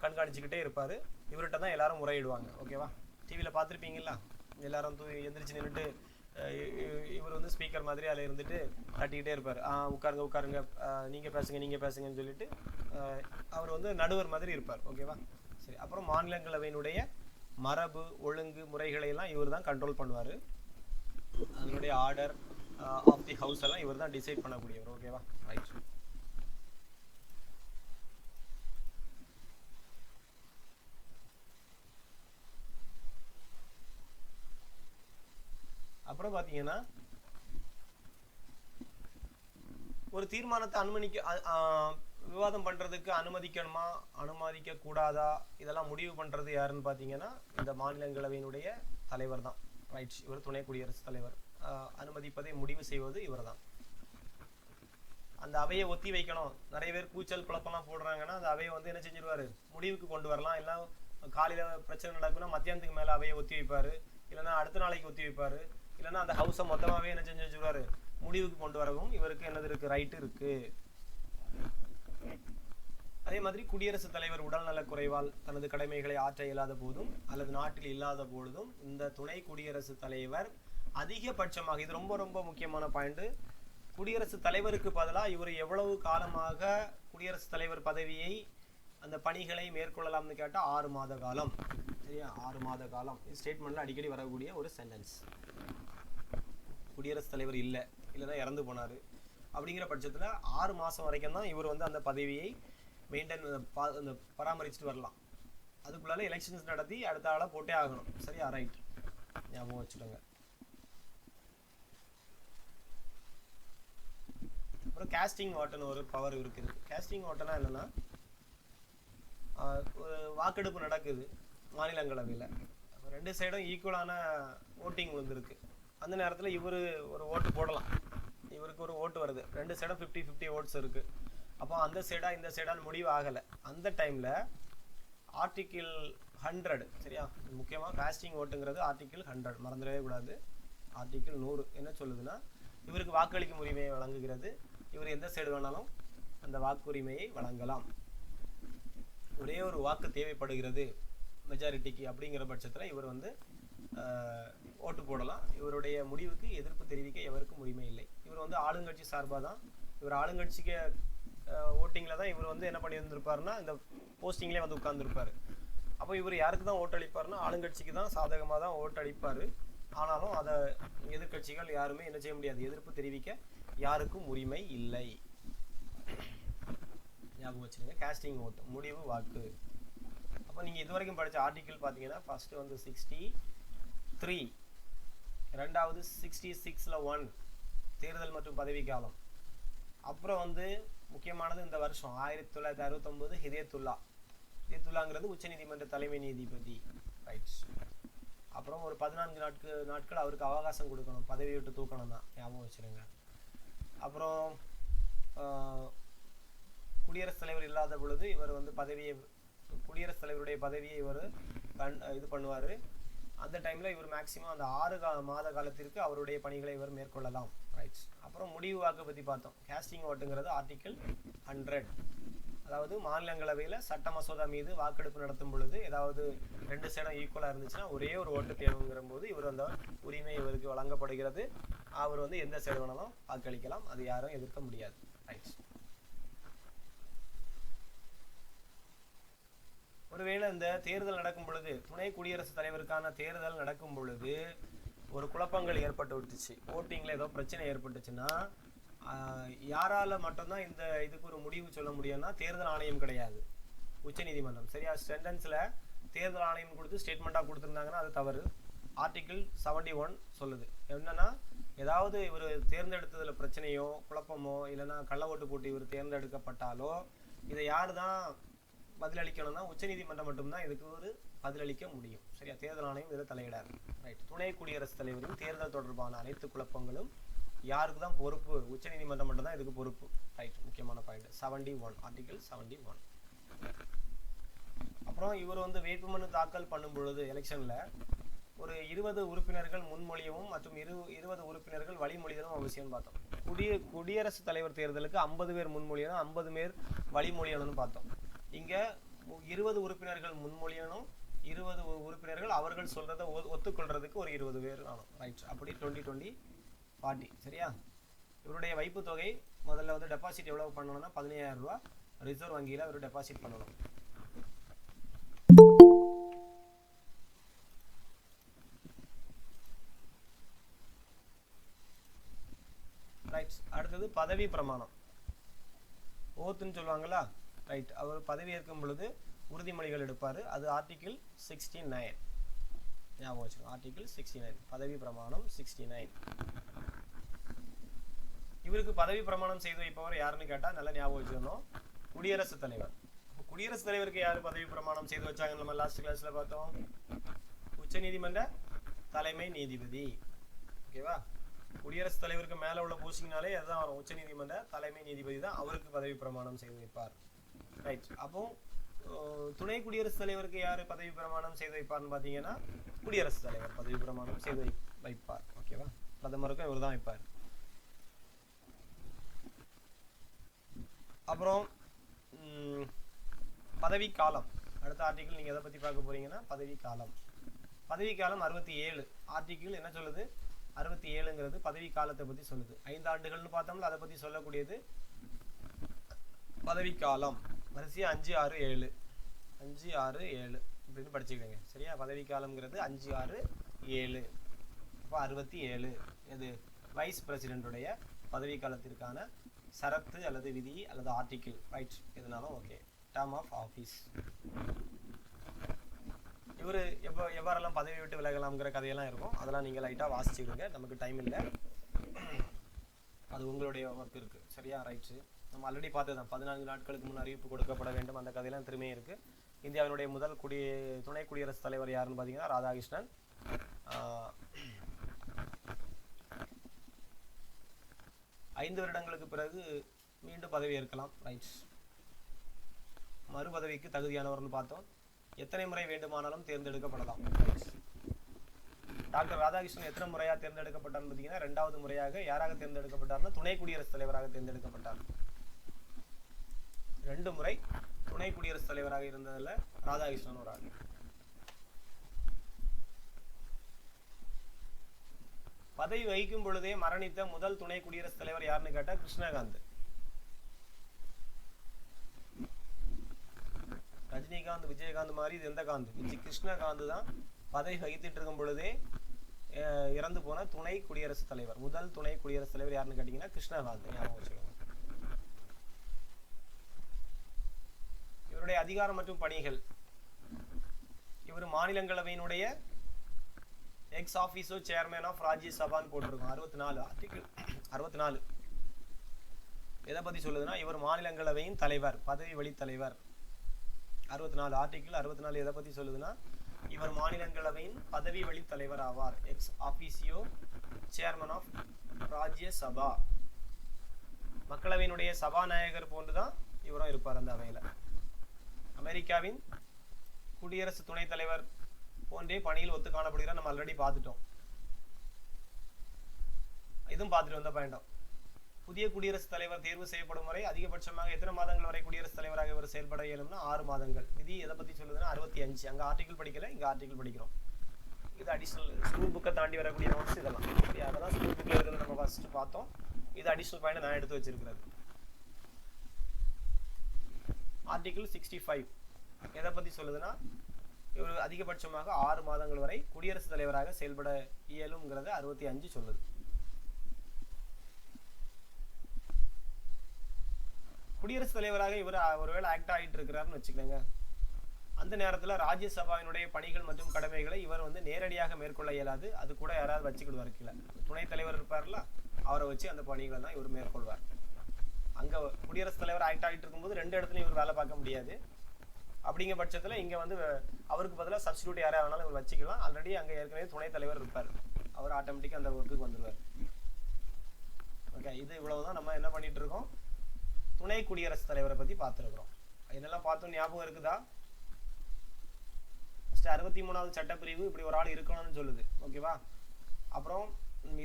கண்காணிச்சுக்கிட்டே இருப்பார். இவர்கிட்ட தான் எல்லாரும் முறையிடுவாங்க. ஓகேவா? டிவியில் பார்த்துருப்பீங்களா, எல்லாரும் எந்திரிச்சு நின்றுட்டு இவர் வந்து ஸ்பீக்கர் மாதிரி அதில் இருந்துட்டு தட்டிக்கிட்டே இருப்பார். உட்காருங்க உட்காருங்க, நீங்கள் பேசுங்கன்னு சொல்லிட்டு அவர் வந்து நடுவர் மாதிரி இருப்பார். ஓகேவா? சரி. அப்புறம் மாநிலங்களவையினுடைய மரபு ஒழுங்கு முறைகளை எல்லாம் இவர் தான் கண்ட்ரோல் பண்ணுவார். அதனுடைய ஆர்டர் ஆஃப் தி ஹவுஸ் எல்லாம் இவர் தான் டிசைட் பண்ணக்கூடியவர். ஓகேவா? ரைட். அப்புறம் பார்த்தீங்கன்னா ஒரு தீர்மானத்தை விவாதம் பண்றதுக்கு அனுமதிக்கணுமா அனுமதிக்க கூடாதா இதெல்லாம் முடிவு பண்றது யாருன்னு பார்த்தீங்கன்னா இந்த மாநிலங்களவையினுடைய தலைவர் தான். ரைட். இவர் துணை குடியரசுத் தலைவர். அனுமதிப்பதை முடிவு செய்வது இவர் தான். அந்த அவையை ஒத்தி வைக்கணும். நிறைய பேர் கூச்சல் குழப்பம்லாம் போடுறாங்கன்னா அந்த அவையை வந்து என்ன செஞ்சிருவாரு, முடிவுக்கு கொண்டு வரலாம். எல்லாம் காலையில பிரச்சனை நடக்குன்னா மத்தியானத்துக்கு மேல அவையை ஒத்தி வைப்பாரு, இல்லைன்னா அடுத்த நாளைக்கு ஒத்தி வைப்பாரு, இல்லைன்னா அந்த ஹவுஸை மொத்தமாவே என்ன செஞ்சு வச்சுருவாரு, முடிவுக்கு கொண்டு வரவும் இவருக்கு என்னது இருக்கு, ரைட்டு இருக்கு. அதே மாதிரி குடியரசுத் தலைவர் உடல்நல குறைவால் தனது கடமைகளை ஆற்ற இயலாத போதும் அல்லது நாட்டில் இல்லாத பொழுதும் இந்த துணை குடியரசுத் தலைவர் அதிகபட்சமாக, இது ரொம்ப ரொம்ப முக்கியமான பாயிண்ட், குடியரசுத் தலைவருக்கு பதிலாக இவர் எவ்வளவு காலமாக குடியரசுத் தலைவர் பதவியை அந்த பணிகளை மேற்கொள்ளலாம்னு கேட்டால் 6 மாத காலம். சரியா? 6 மாத காலம். ஸ்டேட்மெண்ட்ல அடிக்கடி வரக்கூடிய ஒரு சென்டென்ஸ். குடியரசுத் தலைவர் இல்லைன்னா இறந்து போனார் அப்படிங்கிற பட்சத்தில் 6 மாதம் வரைக்கும் தான் இவர் வந்து அந்த பதவியை பராமரிச்சுட்டு வரலாம். அதுக்குள்ளால எலெக்ஷன்ஸ் நடத்தி அடுத்த ஆளை போட்டே ஆகணும். சரியா? ரைட். ஞாபகம் வச்சுக்கோங்க. அப்புறம் காஸ்டிங் வாட்னு ஒரு பவர் இருக்குது. காஸ்டிங் வாட்னா என்னன்னா, ஒரு வாக்கெடுப்பு நடக்குது மாநிலங்களவையில், 2 சைடும் ஈக்குவலான ஓட்டிங் வந்துருக்கு. அந்த நேரத்தில் இவர் ஒரு ஓட்டு போடலாம். இவருக்கு ஒரு ஓட்டு வருது, 2 சைடும் 50-50 ஓட்ஸ் இருக்கு. அப்போ அந்த சைடா இந்த சைடான்னு முடிவு ஆகலை. அந்த டைமில் ஆர்டிக்கிள் 100, சரியா, முக்கியமாக காஸ்டிங் ஓட்டுங்கிறது ஆர்டிக்கிள் 100 மறந்துடவே கூடாது. ஆர்டிக்கிள் 100 என்ன சொல்லுதுன்னா, இவருக்கு வாக்களிக்கும் உரிமையை வழங்குகிறது. இவர் எந்த சைடு வேணாலும் அந்த வாக்குரிமையை வழங்கலாம். ஒரே ஒரு வாக்கு தேவைப்படுகிறது மெஜாரிட்டிக்கு. அப்படிங்கிற பட்சத்தில் இவர் வந்து ஓட்டு போடலாம். இவருடைய முடிவுக்கு எதிர்ப்பு தெரிவிக்க எவருக்கும் உரிமை இல்லை. இவர் வந்து ஆளுங்கட்சி சார்பாக தான், இவர் ஆளுங்கட்சிக்கு ஓட்டிங்கில் தான் இவர் வந்து என்ன பண்ணி இருந்திருப்பாருன்னா இந்த போஸ்டிங்லேயே வந்து உட்கார்ந்துருப்பார். அப்போ இவர் யாருக்கு தான் ஓட்டளிப்பார்னா ஆளுங்கட்சிக்கு தான் சாதகமாக தான் ஓட்டளிப்பார். ஆனாலும் அதை எதிர்கட்சிகள் யாருமே என்ன செய்ய முடியாது, எதிர்ப்பு தெரிவிக்க யாருக்கும் உரிமை இல்லை. ஞாபகம் வச்சுருங்க. காஸ்டிங் ஓட்டு, முடிவு வாக்கு. அப்போ நீங்கள் இது வரைக்கும் படித்த ஆர்டிக்கிள் பார்த்தீங்கன்னா ஃபர்ஸ்ட் வந்து 63, ரெண்டாவது 66ல் 1 தேர்தல் மற்றும் பதவி காலம். அப்புறம் வந்து முக்கியமானது இந்த வருஷம் 1969 ஹிதயத்துல்லாங்கிறது உச்சநீதிமன்ற தலைமை நீதிபதி. ரைட்ஸ். அப்புறம் ஒரு 14 நாட்கள் அவருக்கு அவகாசம் கொடுக்கணும், பதவி விட்டு தூக்கணும் தான். ஞாபகம் வச்சுருங்க. அப்புறம் குடியரசுத் தலைவர் இல்லாத பொழுது இவர் வந்து குடியரசுத் தலைவருடைய பதவியை இவர் இது பண்ணுவார். அந்த டைமில் இவர் மேக்சிமம் அந்த 6 மாத காலத்திற்கு அவருடைய பணிகளை இவர் மேற்கொள்ளலாம். ரைட்ஸ். அப்புறம் முடிவு வாக்கு பற்றி பார்த்தோம். காஸ்டிங் ஓட்டுங்கிறது ஆர்டிக்கிள் 100, அதாவது மாநிலங்களவையில் சட்ட மசோதா மீது வாக்கெடுப்பு நடத்தும் பொழுது ஏதாவது 2 சைடும் ஈக்குவலாக இருந்துச்சுன்னா ஒரே ஒரு ஓட்டு தேவைங்கிற போது இவர் அந்த உரிமை இவருக்கு வழங்கப்படுகிறது. அவர் வந்து எந்த சைடு வேணாலும் வாக்களிக்கலாம், அது யாரும் எதிர்க்க முடியாது. ரைட்ஸ். ஒருவேளை இந்த தேர்தல் நடக்கும் பொழுது, துணை குடியரசுத் தலைவருக்கான தேர்தல் நடக்கும் பொழுது ஒரு குழப்பங்கள் ஏற்பட்டு விட்டுச்சு, ஓட்டிங்கில் ஏதோ பிரச்சனை ஏற்பட்டுச்சுன்னா யாரால மட்டும்தான் இதுக்கு ஒரு முடிவு சொல்ல முடியும்னா தேர்தல் ஆணையம் கிடையாது. உச்சநீதிமன்றம். சரியா? சென்டென்ஸ்ல தேர்தல் ஆணையம் கொடுத்து ஸ்டேட்மெண்ட்டாக கொடுத்துருந்தாங்கன்னா அது தவறு. ஆர்டிகிள் 71 சொல்லுது என்னன்னா, ஏதாவது இவர் தேர்ந்தெடுத்ததுல பிரச்சனையோ குழப்பமோ இல்லைன்னா கள்ள ஓட்டு போட்டு இவர் தேர்ந்தெடுக்கப்பட்டாலோ இதை யாரு தான் பதிலளிக்கணும்னா உச்சநீதிமன்றம் மட்டும்தான் இதுக்கு ஒரு பதிலளிக்க முடியும். சரியா? தேர்தல் ஆணையம் இதில் தலையிடாது. ரைட். துணை குடியரசுத் தலைவரின் தேர்தல் தொடர்பான அனைத்து குழப்பங்களும் யாருக்கு தான் பொறுப்பு? உச்சநீதிமன்றம் மட்டும் தான் இதுக்கு பொறுப்பு. ரைட். முக்கியமான பாயிண்ட் 71, ஆர்டிகிள் 71. அப்புறம் இவர் வந்து வேட்புமனு தாக்கல் பண்ணும் பொழுது எலெக்ஷன்ல ஒரு 20 உறுப்பினர்கள் முன்மொழியவும் மற்றும் 20 உறுப்பினர்கள் வழிமொழிதலும் அவசியம் பார்த்தோம். குடியரசுத் தலைவர் தேர்தலுக்கு 50 பேர் முன்மொழியணும், 50 பேர் வழிமொழியணும்னு பார்த்தோம். இங்க 20 உறுப்பினர்கள் முன்மொழியணும், 20 உறுப்பினர்கள் அவர்கள் சொல்றதை ஒத்துக்கொள்றதுக்கு ஒரு 20 பேர் ஆனும். ரைட். அப்படி 20-20 40. சரியா? இவருடைய வைப்பு தொகை முதல்ல வந்து டெபாசிட் எவ்வளவு பண்ணணும்னா 15,000 ரூபாய் ரிசர்வ் வங்கியில அவர் டெபாசிட் பண்ணணும். அடுத்தது பதவி பிரமாணம், ஓத்துன்னு சொல்லுவாங்களா? ரைட். அவர் பதவி ஏற்கும் பொழுது உறுதிமொழிகள் எடுப்பாரு. அது ஆர்டிகிள் 69. ஞாபகம் வச்சுக்கோங்க. ஆர்டிகிள் 69 பதவி பிரமாணம் 69. இவருக்கு பதவி பிரமாணம் செய்து வைப்பவர் யாருன்னு கேட்டா நல்லா ஞாபகம் வச்சுக்கணும், குடியரசுத் தலைவர். குடியரசுத் தலைவருக்கு யாரு பதவி பிரமாணம் செய்து வச்சாங்க? நம்ம லாஸ்ட் கிளாஸ்ல பார்த்தோம். உச்சநீதிமன்ற தலைமை நீதிபதி. ஓகேவா? குடியரசுத் தலைவருக்கு மேல உள்ள போஸ்டிங்னாலே அதுதான் வரும். உச்சநீதிமன்ற தலைமை நீதிபதி தான் அவருக்கு பதவி பிரமாணம் செய்து வைப்பார். ரைட். அப்போ துணை குடியரசுத் தலைவருக்கு யாரு பதவி பிரமாணம் செய்து வைப்பார்னு பாத்தீங்கன்னா குடியரசுத் தலைவர் பதவி பிரமாணம் செய்து வைப்பார். ஓகேவா? பிரதமருக்கும் இவர் தான் வைப்பார். அப்புறம் பதவி காலம். அடுத்த ஆர்டிகிள் நீங்க எதை பத்தி பார்க்க போறீங்கன்னா பதவி காலம். பதவி காலம் 67. ஆர்டிகிள் என்ன சொல்லுது? 67ங்கிறது பதவி காலத்தை பத்தி சொல்லுது. 5 ஆண்டுகள்னு பார்த்தோம்ல, அதை பத்தி சொல்லக்கூடியது பதவி காலம். வரிசையா 5, 6, 7 5, 6, 7 அப்படின்னு படிச்சுக்கிடுங்க. சரியா? பதவி காலம்ங்கிறது 5, 6, 7. அப்போ 67. இது வைஸ் பிரசிடென்ட்டுடைய பதவி காலத்திற்கான சரத்து அல்லது விதி அல்லது ஆர்டிகிள். ரைட். எதுனாலும் ஓகே. Term of office. இவர் எவ்வாறெல்லாம் பதவி விட்டு விலகலாம்ங்கிற கதையெல்லாம் இருக்கும். அதெல்லாம் நீங்கள் லைட்டாக வாசிச்சுடுங்க. நமக்கு டைம் இல்லை, அது உங்களுடைய ஒர்க் இருக்கு. சரியா? ரைட்ஸு. நம்ம ஆல்ரெடி பார்த்ததுதான். 14 நாட்களுக்கு முன் அறிவிப்பு கொடுக்கப்பட வேண்டும். அந்த கதையெல்லாம் திரும்பியும் இருக்கு. இந்தியாவினுடைய முதல் துணை குடியரசுத் தலைவர் யாருன்னு பார்த்தீங்கன்னா ராதாகிருஷ்ணன். 5 வருடங்களுக்கு பிறகு மீண்டும் பதவி ஏற்கலாம். ரைட்ஸ். மறு பதவிக்கு தகுதியானவர்னு பார்த்தோம். எத்தனை முறை வேண்டுமானாலும் தேர்ந்தெடுக்கப்படலாம். டாக்டர் ராதாகிருஷ்ணன் எத்தனை முறையா தேர்ந்தெடுக்கப்பட்டார்னு பார்த்தீங்கன்னா 2வது முறையாக யாராக தேர்ந்தெடுக்கப்பட்டார்னா துணை குடியரசுத் தலைவராக தேர்ந்தெடுக்கப்பட்டார். 2 முறை துணை குடியரசுத் தலைவராக இருந்ததுல ராதாகிருஷ்ணன் ஒரு ஆள். பதவி வகிக்கும் பொழுதே மரணித்த முதல் துணை குடியரசுத் தலைவர் யாருன்னு கேட்டா கிருஷ்ணகாந்த். ரஜினிகாந்த் விஜயகாந்த் மாதிரி இது எந்த காந்த்? கிருஷ்ணகாந்த் தான் பதவி வகித்துட்டு இருக்கும் பொழுதே இறந்து போன துணை குடியரசுத் தலைவர். முதல் துணை குடியரசுத் தலைவர் யாருன்னு கேட்டீங்கன்னா கிருஷ்ணகாந்த். ஞாபகம் வச்சுக்கோங்க. இவருடைய அதிகாரம் மற்றும் பணிகள். இவர் மாநிலங்களவையினுடைய எக்ஸ் ஆபீஸோ சேர்மேன் ஆஃப் ராஜ்யசபான்னு போட்டிருக்கோம். 64 ஆர்டிகிள் 64 எதை பத்தி சொல்லுதுன்னா இவர் மாநிலங்களவையின் தலைவர், பதவி வழி தலைவர். 64 ஆர்டிகிள் 64 எதை பத்தி சொல்லுதுன்னா இவர் மாநிலங்களவையின் பதவி வழி தலைவர் ஆவார். Ex officio chairman of Rajya Sabha. மக்களவையினுடைய சபாநாயகர் போன்றுதான் இவரும் இருப்பார் அந்த அவையில. அமெரிக்காவின் குடியரசு துணைத் தலைவர் போன்றே பணியில் ஒத்து காணப்படுகிறார். நம்ம ஆல்ரெடி பார்த்துட்டோம். இதுவும் பார்த்துட்டு வந்த பாயிண்டம். புதிய குடியரசுத் தலைவர் தேர்வு செய்யப்படும் வரை அதிகபட்சமாக எத்தனை மாதங்கள் வரை குடியரசுத் தலைவராக இவர் செயல்பட இயலும்னா 6 மாதங்கள். விதி எதை பத்தி சொல்லுதுன்னா 65. அங்க ஆர்டிகிள் படிக்கல, இங்க ஆர்டிகிள் படிக்கிறோம். இது அடிஷனல் ஸ்கூல் புக்கை தாண்டி வரக்கூடிய நோட்ஸ் இதெல்லாம். அதெல்லாம் ஸ்கூல் புக்ல இருக்கிறது நம்ம ஃபர்ஸ்ட் பார்த்தோம். இது அடிஷனல் பாயிண்ட் நான் எடுத்து வச்சிருக்கிறது. ஆர்டிகிள் 65 எதை பத்தி சொல்லுதுன்னா இவர் அதிகபட்சமாக 6 மாதங்கள் வரை குடியரசுத் தலைவராக செயல்பட இயலும்ங்கிறத 65 சொல்லுது. குடியரசுத் தலைவராக இவர் ஒருவேளை ஆக்ட் ஆகிட்டு இருக்கிறாருன்னு வச்சுக்கோங்க. அந்த நேரத்தில் ராஜ்யசபாவினுடைய பணிகள் மற்றும் கடமைகளை இவர் வந்து நேரடியாக மேற்கொள்ள இயலாது. அது கூட யாராவது வச்சுக்கிடுவார் கீழே. துணைத் தலைவர் இருப்பார்ல, அவரை வச்சு அந்த பணிகளை தான் இவர் மேற்கொள்வார். அங்கே குடியரசுத் தலைவர் ஆக்ட் ஆகிட்டு இருக்கும்போது 2 இடத்துலையும் இவர் வேலை பார்க்க முடியாது. அப்படிங்கிற பட்சத்தில் இங்கே வந்து அவருக்கு பதிலாக சப்ஸ்டியூட் யாராக வேணாலும் இவர் வச்சுக்கலாம். ஆல்ரெடி அங்கே ஏற்கனவே துணைத் தலைவர் இருப்பார், அவர் ஆட்டோமேட்டிக்காக அந்த ஒர்க்குக்கு வந்துடுவார். ஓகே, இது இவ்வளவுதான் நம்ம என்ன பண்ணிட்டு இருக்கோம், துணை குடியரசுத் தலைவரை பற்றி பார்த்துருக்குறோம். என்னெல்லாம் பார்த்தோம் ஞாபகம் இருக்குதா? 63வது சட்டப்பிரிவு இப்படி ஒரு ஆள் இருக்கணும்னு சொல்லுது. ஓகேவா? அப்புறம்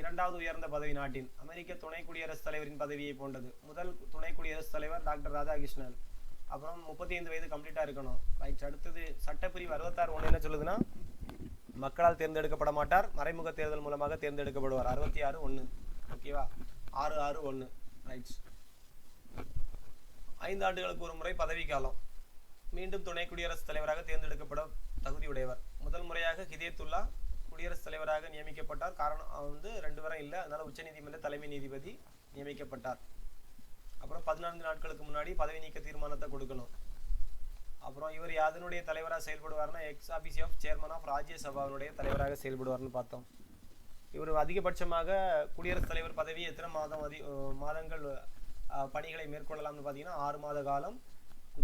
2வது உயர்ந்த பதவி நாட்டின் அமெரிக்க துணை குடியரசுத் தலைவரின் பதவியை போன்றது. முதல் துணை குடியரசுத் தலைவர் டாக்டர் ராதாகிருஷ்ணன். அப்புறம் 35 வயது கம்ப்ளீட்டா இருக்கணும். ரைட். அடுத்தது சட்டப்பிரிவு 66(1) என்ன சொல்லுதுன்னா, மக்களால் தேர்ந்தெடுக்கப்பட மாட்டார், மறைமுக தேர்தல் மூலமாக தேர்ந்தெடுக்கப்படுவார். 66(1). ஓகேவா? 661. ரைட். 5 ஆண்டுகளுக்கு ஒரு முறை பதவி காலம். மீண்டும் துணை குடியரசுத் தலைவராக தேர்ந்தெடுக்கப்பட தகுதியுடையவர். முதல் முறையாக ஹிதயத்துல்லா குடியரசுத் தலைவராக நியமிக்கப்பட்டார். காரணம் வந்து 2 வரை இல்லை, அதனால உச்சநீதிமன்ற தலைமை நீதிபதி நியமிக்கப்பட்டார். அப்புறம் 14 நாட்களுக்கு முன்னாடி பதவி நீக்க தீர்மானத்தை கொடுக்கணும். அப்புறம் இவர் யாதனுடைய தலைவராக செயல்படுவார்னா ex office of chairman of ராஜ்யசபாவினுடைய தலைவராக செயல்படுவார்னு பார்த்தோம். இவர் அதிகபட்சமாக குடியரசுத் தலைவர் பதவி எத்தனை மாதங்கள் பணிகளை மேற்கொள்ளலாம்னு பார்த்தீங்கன்னா 6 மாத காலம்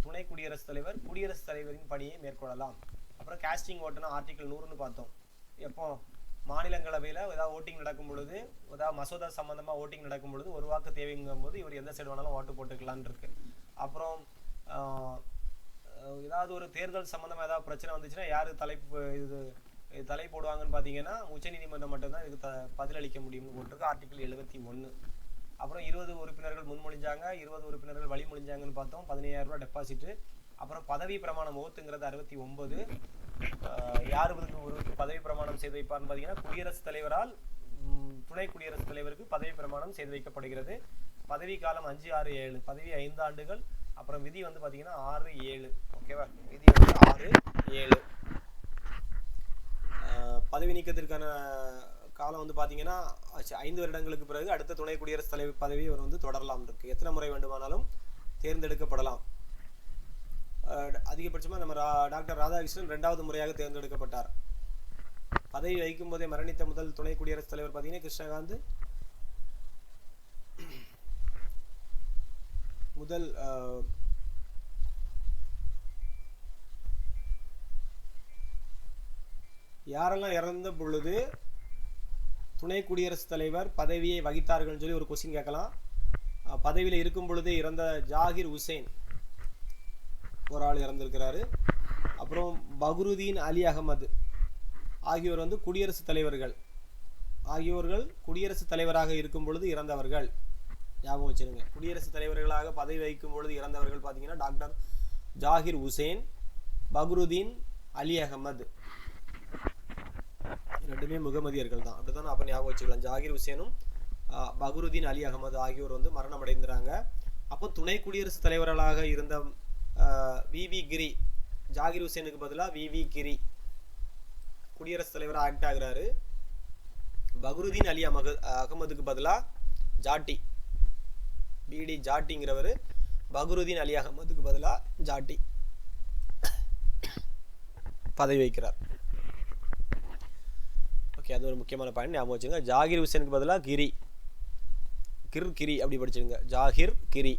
துணை குடியரசுத் தலைவர் குடியரசுத் தலைவரின் பணியை மேற்கொள்ளலாம். அப்புறம் காஸ்டிங் ஓட்டுனா ஆர்டிகல் 100ன்னு பார்த்தோம். எப்போ மாநிலங்களவையில் ஏதாவது ஓட்டிங் நடக்கும் பொழுது, ஏதாவது மசோதா சம்பந்தமாக ஓட்டிங் நடக்கும் பொழுது 1 வாக்கு தேவைங்கும் போது இவர் எந்த சைடு வேணாலும் ஓட்டு போட்டுக்கலான்னு இருக்கு. அப்புறம் ஏதாவது ஒரு தேர்தல் சம்பந்தமாக ஏதாவது பிரச்சனை வந்துச்சுன்னா யார் தலை போடுவாங்கன்னு பார்த்தீங்கன்னா உச்சநீதிமன்றம் மட்டும்தான் இதுக்கு பதிலளிக்க முடியும்னு போட்டிருக்கு ஆர்டிகல் 71. அப்புறம் 20 உறுப்பினர்கள் முன்மொழிஞ்சாங்க, 20 உறுப்பினர்கள் வழிமொழிஞ்சாங்கன்னு பார்த்தோம். 15,000 ரூபாய் டெபாசிட்டு. அப்புறம் பதவி பிரமாணம் ஓத்துங்கிறது 69. யார் ஒரு பதவி பிரமாணம் செய்து வைப்பார்னு பார்த்தீங்கன்னா குடியரசுத் தலைவரால் துணை குடியரசுத் தலைவருக்கு பதவி பிரமாணம் செய்து வைக்கப்படுகிறது. பதவி காலம் 5, 6, 7. பதவி 5 ஆண்டுகள். அப்புறம் விதி வந்து பார்த்தீங்கன்னா 6, 7. ஓகேவா? விதி வந்து 6, 7. பதவி நீக்கத்திற்கான காலம் வந்து பார்த்தீங்கன்னா 5 வருடங்களுக்கு பிறகு அடுத்த துணை குடியரசுத் தலைவர் பதவி அவர் வந்து தொடரலாம் இருக்கு. எத்தனை முறை வேண்டுமானாலும் தேர்ந்தெடுக்கப்படலாம். அதிகபட்சமாக நம்ம டாக்டர் ராதாகிருஷ்ணன் 2வது முறையாக தேர்ந்தெடுக்கப்பட்டார். பதவி வகிக்கும் போதே மரணித்த முதல் துணை குடியரசுத் தலைவர் பார்த்தீங்கன்னா கிருஷ்ணகாந்த். முதல் யாரெல்லாம் இறந்த பொழுது துணை குடியரசுத் தலைவர் பதவியை வகித்தார்கள் சொல்லி ஒரு கொஸ்டின் கேட்கலாம். பதவியில் இருக்கும் பொழுது இறந்த ஜாகிர் உசேன் ஒரு ஆள் இறந்திருக்கிறாரு. அப்புறம் பக்ருதீன் அலி அகமது ஆகியோர் வந்து குடியரசுத் தலைவர்கள். ஆகியோர்கள் குடியரசுத் தலைவராக இருக்கும் பொழுது இறந்தவர்கள். ஞாபகம் வச்சிருங்க. குடியரசுத் தலைவர்களாக பதவி வகிக்கும் பொழுது இறந்தவர்கள் பார்த்தீங்கன்னா டாக்டர் ஜாகிர் உசேன், பக்ருதீன் அலி அகமது. ரெண்டுமே முகமதியர்கள் தான். அப்படிதான் அப்போ ஞாபகம் வச்சுக்கலாம். ஜாகிர் உசேனும் பக்ருதீன் அலி அகமது ஆகியோர் வந்து மரணம் அடைந்துறாங்க. அப்போ துணை குடியரசுத் தலைவர்களாக இருந்த விவி கிரி, ஜாகிர் உசேனுக்கு பதிலாக விவி கிரி குடியரசுத் தலைவர் ஆக்ட் ஆகிறாரு. பக்ருதீன் அலி அகமதுக்கு பதிலாக ஜாட்டி, பிடி ஜாட்டிங்கிறவர் பக்ருதீன் அலி அகமதுக்கு பதிலாக ஜாட்டி பதவி வைக்கிறார். ஓகே, அது ஒரு முக்கியமான பாயிண்ட் ஞாபகம் வச்சுங்க. ஜாகிர் உசேனுக்கு பதிலாக கிரி, கிரி அப்படி படிச்சுங்க. ஜாகிர் கிரி.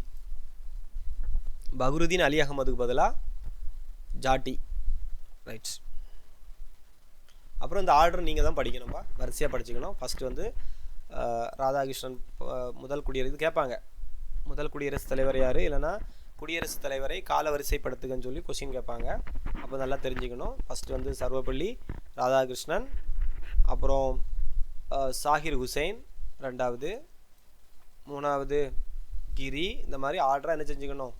பக்ருதீன் அலி அகமதுக்கு பதிலாக ஜாட்டி. ரைட். அப்புறம் இந்த ஆர்டர் நீங்கள் தான் படிக்கணும்பா, வரிசையாக படிச்சுக்கணும். ஃபஸ்ட்டு வந்து ராதாகிருஷ்ணன் முதல் குடியரசு கேட்பாங்க. முதல் குடியரசுத் தலைவர் யார், இல்லைனா குடியரசுத் தலைவரை கால வரிசைப்படுத்துகன்னு சொல்லி கொஸ்டின் கேட்பாங்க. அப்போ நல்லா தெரிஞ்சுக்கணும். ஃபஸ்ட்டு வந்து சர்வப்பள்ளி ராதாகிருஷ்ணன், அப்புறம் சாகிர் ஹுசைன் 2வது, 3வது கிரி. இந்த மாதிரி ஆர்டராக என்ன செஞ்சுக்கணும்,